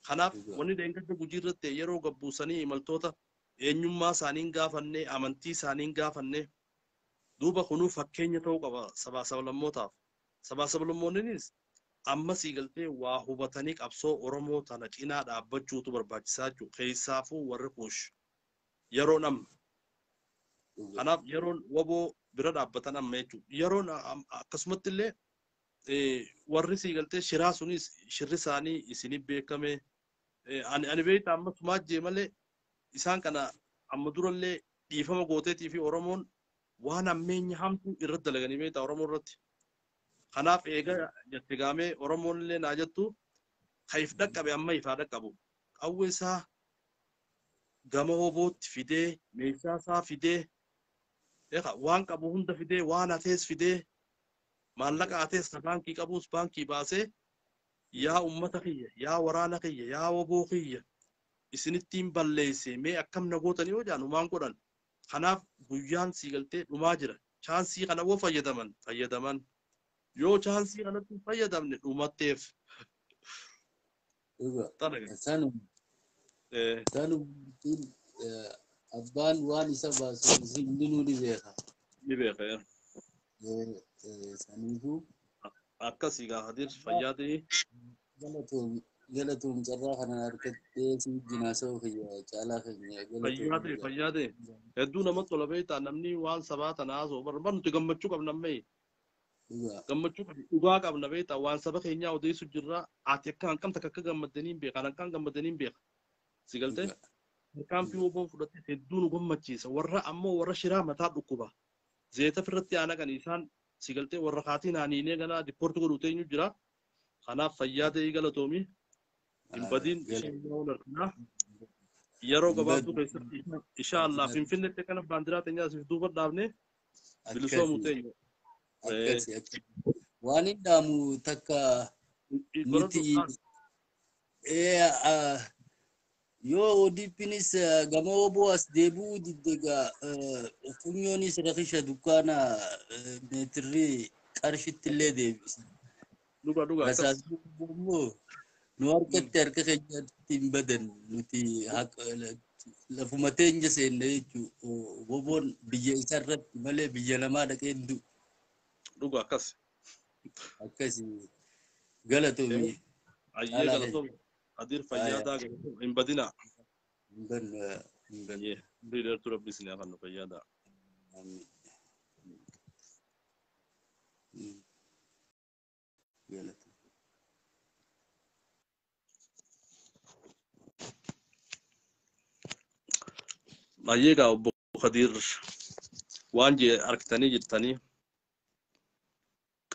Kanaaf wanni deengada gujii irratti yeroo gabbuusanii imaltoota eenyummaa isaaniin gaafannee amantii isaaniin gaafannee duuba kunuu fakkeenya ta'uu qaba sabaaf sablammootaaf. Sabaaf sablammoonnis amma siigaltee waa hubatanii qabsoo Oromoo tana cinaa dhaabbachuutu barbaachisaa jechuudha. Keessaafuu warri kuush yeroo namni. Kanaaf yeroon woboo bira dhaabbatan amma jechuudha. Yeroon akkasumatti illee warri siigaltee shiraa sunis shirri isaanii isinii beekame. Ani beekta amma sumaa jee malee isaan kana amma durallee dhiifama gooteetii fi Oromoon waan ammeenya hamtuu irratti dalaganii beekta Oromoo irratti. Kanaaf eega jette gaamee Oromoon illee naa jettu kaif dhaqqabe amma ifaa dhaqqabu. Qawwee isaa gama wobootti fidee meeshaa isaa fidee waan qabu hunda fidee waan hatees fidee maallaqa hatees ka baankii qabuus baankii baasee yaa ummata kiyya yaa waraana kiyya yaa woboo kiyya isinittiin balleesse mee akkam na gootanii yoo jaanu maan godhan. Kanaaf guyyaan siigaltee dhumaa jira. Chaansii kana woo fayyadaman. Yoo chaansii kanatti hin fayyadamne dhumatteef. Sanumtiin abbaan waan isa baasu hundinuu ni beeka. Ni beeka. Saniifuu akkasii gaa Hadir fayyaadee. Galatoom carraa kana harkattee si jinaasa'u kiyya caalaa keenya. Fayyaadee. Hedduu namatti tola beektaa namni waan sabaa tanaa haasa'u barbaadu nuti gammachuu qabna ammee. Gammachuu dhugaa qabna beektaa waan saba keenyaa odeessu jirra ati akka hanqamta akka gammadanii hin beekan hanqaan gammadanii hin beekan. Sigaltee harkaan woboon fudhattee hedduu nu gammachiisa warra ammoo warra shiraa mataa dhukkuba. Zeeta firratti aanaqan isaan sigaltee warra kaatiin haaniinee ganaa dipoorti godhutee eenyu jira. Kanaaf fayyaadee galatoomii hin badiin yeroo gabaabduu keessatti inshaallah finfinneetti kana baandiraa teenyaa asiif duuba dhaabnee bilisoomuu teenyu. Waan hin dhaamu takka miti yoo ODPnis gama woboo as deebi'uu diddegaa funyoonis rakisha dukkaana meetirrii qarshitti illee deebisa. Dhuga. Rasaasummoo nu harkatti harka keenyatti hin badan nuti lafuma teenya seenne jechuudha. Woboon biyya isa irratti malee biyya namaa dhaqee hin du'u. Dhuga akkas. Akkasii galatoomii. Ayyee galatoomii. Hadir fayyaadaa galatoomii hin badinaa. Hin badne. Biidartuu rabbisni afaan nu fayyaadaa. galata. Mayyega obbo Kadir waan je arktanii jirtanii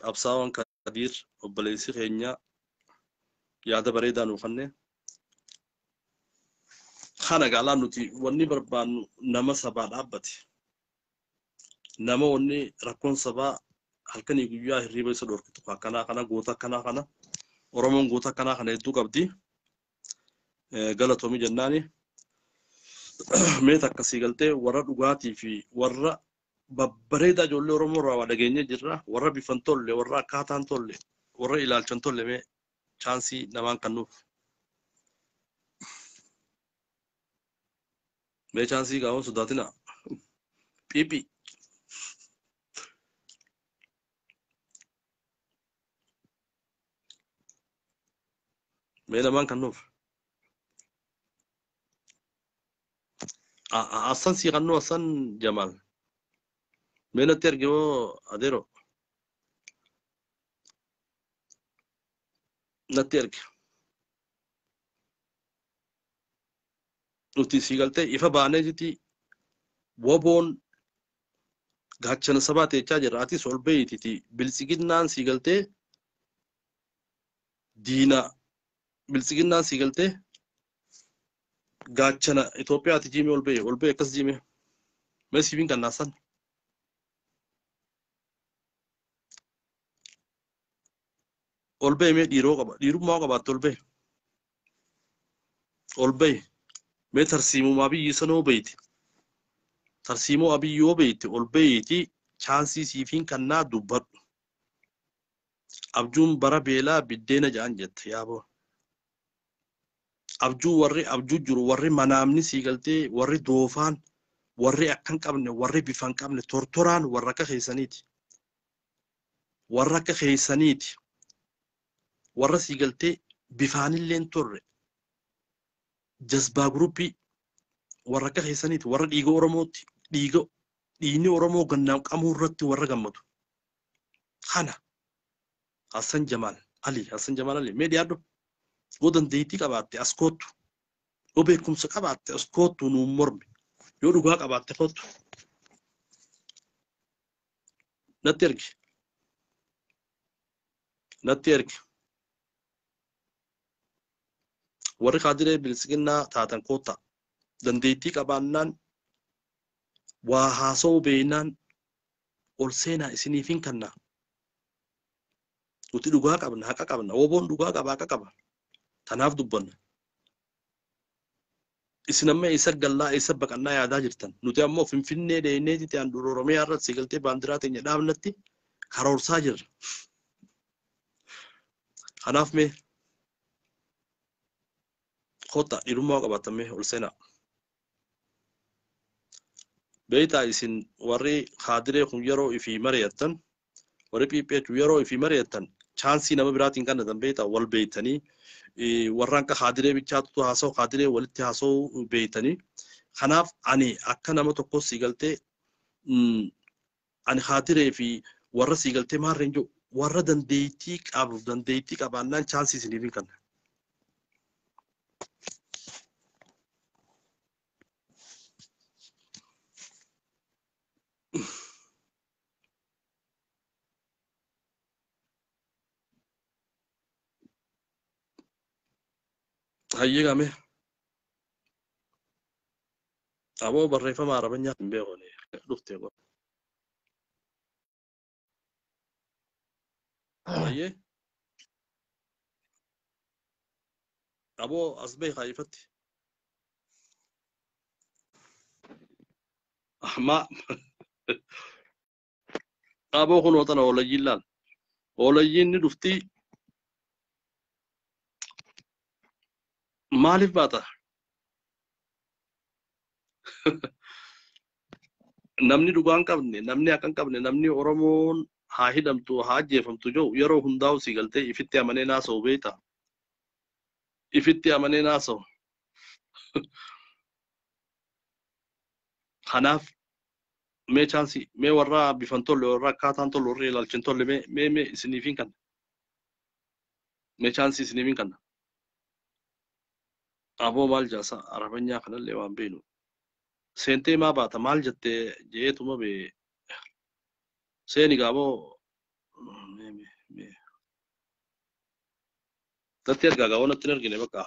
qabsaawwan Kadir obboleessi keenya yaada bareedaa nuuf kenne. Kana gaalaa nuti wanni barbaannu nama sabaa dhaabbate. Nama wanni rakkoon sabaa halkanii guyyaa hirriba isa dhorkitu kana goota kana Oromoon goota kana hedduu qabdi. Galatoomii jennaani. Mee akkasii galtee warra dhugaatii fi warra babbareedaa ijoollee Oromoo irraa waa dhageenye jirra. Warra bifan tolle, warra akkaataan tolle, warra ilaalchan tolle mee chaansii namaan kennuuf. Mee chaansii gaawwan sodaatina. Piipi. Mee namaan kennuuf. Asan si kannu asan Jamal. Mee natti argimo Adero. Natti arge. Nuti si galtee ifa baanee jiti woboon gaachana sabaa teechaa jirra. Ati ol beeytiti bilisiginnaan si galtee diina bilisiginnaan si galtee gaachana Itoophiyaati jime ol beey akkas jime. Mee siifin kannaasan. Ol beey mee dhiiroo qaba. Dhiirummaa qabaatte ol beey. Ol beey. Mee tarsiimuu abiyyi sanoo beeyti. Tarsiimuu abiyyoo beeyti ol beeyti chaansii siifin kannaa dubbadhu. Abjuun bara beelaa biddeena ja'an jette yaaboo. Abjuu warri abjuu jiru warri manaamni sii galtee warri doofaan warri akkan qabne warri bifan qabne tortoraan warra akka keessaniiti. Warra akka keessaniiti. Warra sii galtee bifaanilleen torre. Jazbaa gruppii warra akka keessaniiti warra dhiiga Oromootti dhiigni Oromoo gannaan qamuu irratti warra gammadu. Kana Hassan Jamal Ali mee dhiyaadhu yoo dandeettii qabaatte as kootu yoo beekumsa qabaatte as kootu nuun mormi yoo dhugaa qabaatte kootu natti ergi warri kaadiree bilisiginnaa taatan koota dandeettii qabaannaan waa haasa'uu beeynaan ol seenaa isiniifin kannaa. Nuti dhugaa qabna haqa qabna woboon dhugaa qaba haqa qaba. Tanaaf dubbanna. Isin amma isa gallaa isa baqannaa yaadaa jirtan. Nuti ammoo Finfinnee deeynee titi aan Oromiyaa irratti si galtee baandiraa teenya dhaabnatti karoorsaa jirra. Kanaaf mee koota dhiirummaa qabatamee ol seenaa. Beeytaa isin warri kaadiree kun yeroo ifii mari'attan warri PPH yeroo ifii mari'attan chaansii nama biraatiin kannatan beeytaa wal beeytanii warraan ka kaadiree bichaatu haasa'u kaadiree walitti haasa'u beeytanii. Kanaaf ani akka nama tokko sii galtee ani kaadiree fi warra sii galtee maarreen jiru warra dandeettii qabaannaan chaansii isiniifin kanna. Hayyegame aboo barreeffama arabanyaa hin beekone dhuftee qaba. Hayyee aboo as beekaa ifatti. Ma aboo kun ootana oolayyiin laal. Oolayyiin ni dhuftii maaliif baata? Namni dhugaan qabne, namni akan qabne, namni Oromoon haa hidhamtu, haa ajjeefamtu jiru yeroo hundaa'u si galtee ifitti amanee naasa'u beektaa? Ifitti amanee naasa'u. Kanaaf mee chaansii mee warra bifan tolle warra akkaataan tolle warra ilaalchin tolle mee isiniifin kan Meeshaansi isiniin kana. Aboo maal jaasa arabanyaa kanallee waan beenu. Seentee maa baata maal jettee jeetuma bee seeni gaaboo tatti ergaa gaawwan natti argine bakka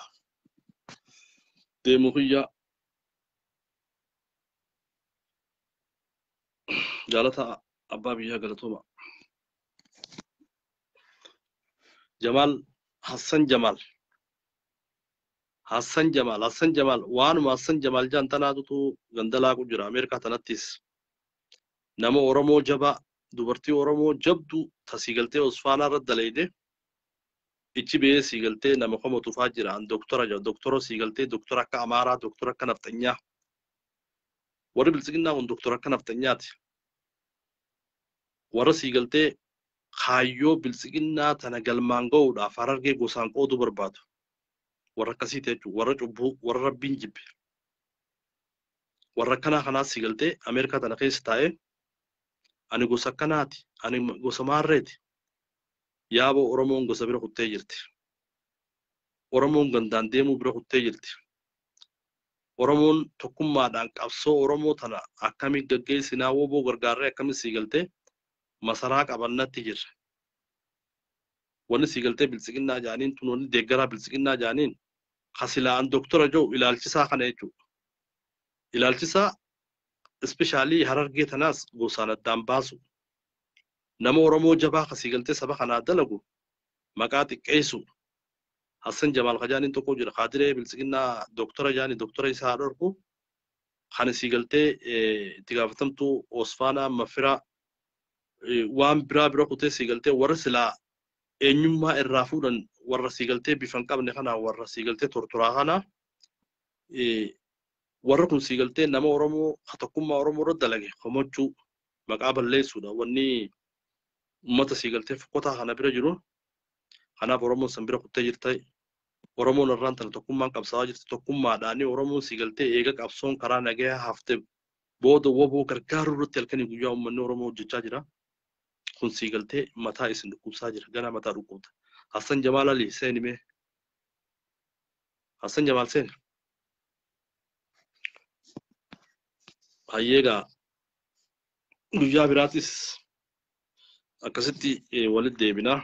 deemu kiyyaa jaalata abbaa biyyaa galatooma. Jamaal Hassan Jamaal waanuma Hassan Jamaal jaan tanaatutu gandalaa ku jira Ameerikaa tanattis nama Oromoo jabaa dubartii Oromoo jabdu tasii galtee Osfaanaa irratti daleeyde ichi bee sii galtee nama komatu faa jira an doktora sii galtee doktora akka Amaaraa doktora akka Nafxanyaa warri bilisiginnaa kun doktora akka Nafxanyaati warra sii galtee kaayyoo bilisiginnaa tana galmaan ga'uudhaaf Harargee gosaan qooduu barbaadu warra akkasiiti jechuudha warra cubbuu warra rabbiin jibbe warra kanaa sii galtee Ameerikaa tana keessa taa'ee ani gosa akkanaati ani gosa maarreeti yaaboo Oromoon gosa bira kuttee jirti Oromoon gandaan deemuu bira kuttee jirti Oromoon tokkummaadhaan qabsoo Oromoo tana akkamii gaggeessinaa woboo gargaarree akkamii sii galtee masaraa qabannatti jirra wanni sii galtee bilisiginnaa jaaniin tun wanni deeggaraa bilisiginnaa jaaniin kasilaan doktora joo ilaalchisaa kana jechuudha ilaalchisaa especially Harargee tanaas gosaan addaan baasu nama Oromoo jabaa kasii galtee saba kanaa dalagu maqaa xiqqeessu Hassan Jamaal kajaaniin tokko jira kaadiree bilisiginnaa doktora jaanii doktora isaa dhorku kan sii galtee itti gaafatamtuu Osfaanaa Mafiraa waan biraa kutee sii galtee warra silaa eenyummaa irraa fuudhan warra sii galtee bifan qabne kana warra sii galtee tortoraa kana warra kun sii galtee nama Oromoo tokkummaa Oromoo irra dalage komachuu maqaa balleessuudha wanni ummata sii galtee fokkotaa kana bira jiru kanaaf Oromoon san bira kuttee jirti Oromoon irraan tana tokkummaan qabsaa'aa jirti tokkummaadhaanii Oromoon sii galtee eega qabsoon karaa nagayaa hafte booda woboo gargaaruu irratti halkanii guyyaa uummanni Oromoo hojjechaa jira kun sii galtee mataa isin dhukkubsaa jira gana mataa dhukkubta Hassan Jamaal Ali seeni mee Hassan Jamaal seeni hayyeegaa guyyaa biraatis akkasitti walitti deebinaa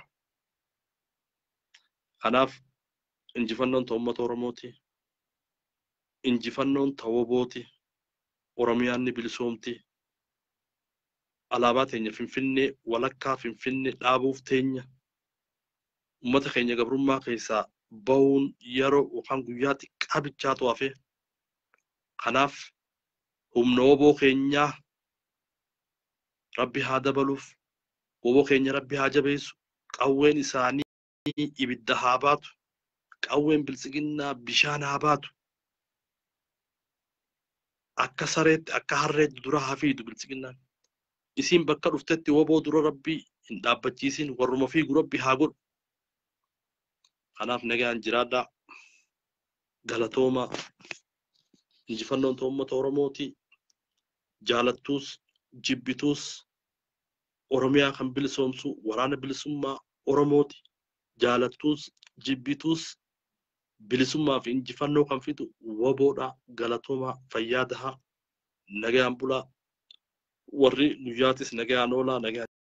kanaaf injifannoon ta'u uummata Oromooti injifannoon ta'u wobooti Oromiyaan ni bilisoomti alaabaa teenya Finfinnee walakkaa Finfinnee dhaabuuf teenya ummata keenya gabrummaa keessaa bahuun yeroo yookaan guyyaa xiqqaa bichaatu hafe kanaaf humna woboo keenyaa Rabbi haa dabaluuf woboo keenya Rabbi haa jabeessu qawween isaanii ibidda haa baatu qawween bilisiginnaa bishaan haa baatu akka sareetti akka harreetti dura haa fiidu bilisiginnaan isiin bakka dhuftetti woboo dura Rabbi hin dhaabbachiisin warruma fiigu Rabbi haa godhu kanaaf nagaan jiraadhaa galatooma injifannoon ta'u uummata Oromooti jaalattuus jibbituus Oromiyaa kan bilisoomsu waraana bilisummaa Oromooti jaalattuus jibbituus bilisummaa fi injifannoo kan fidu woboodha galatooma fayyaa daha nagaan bulaa warri guyyaatis nagaan oolaa nagaan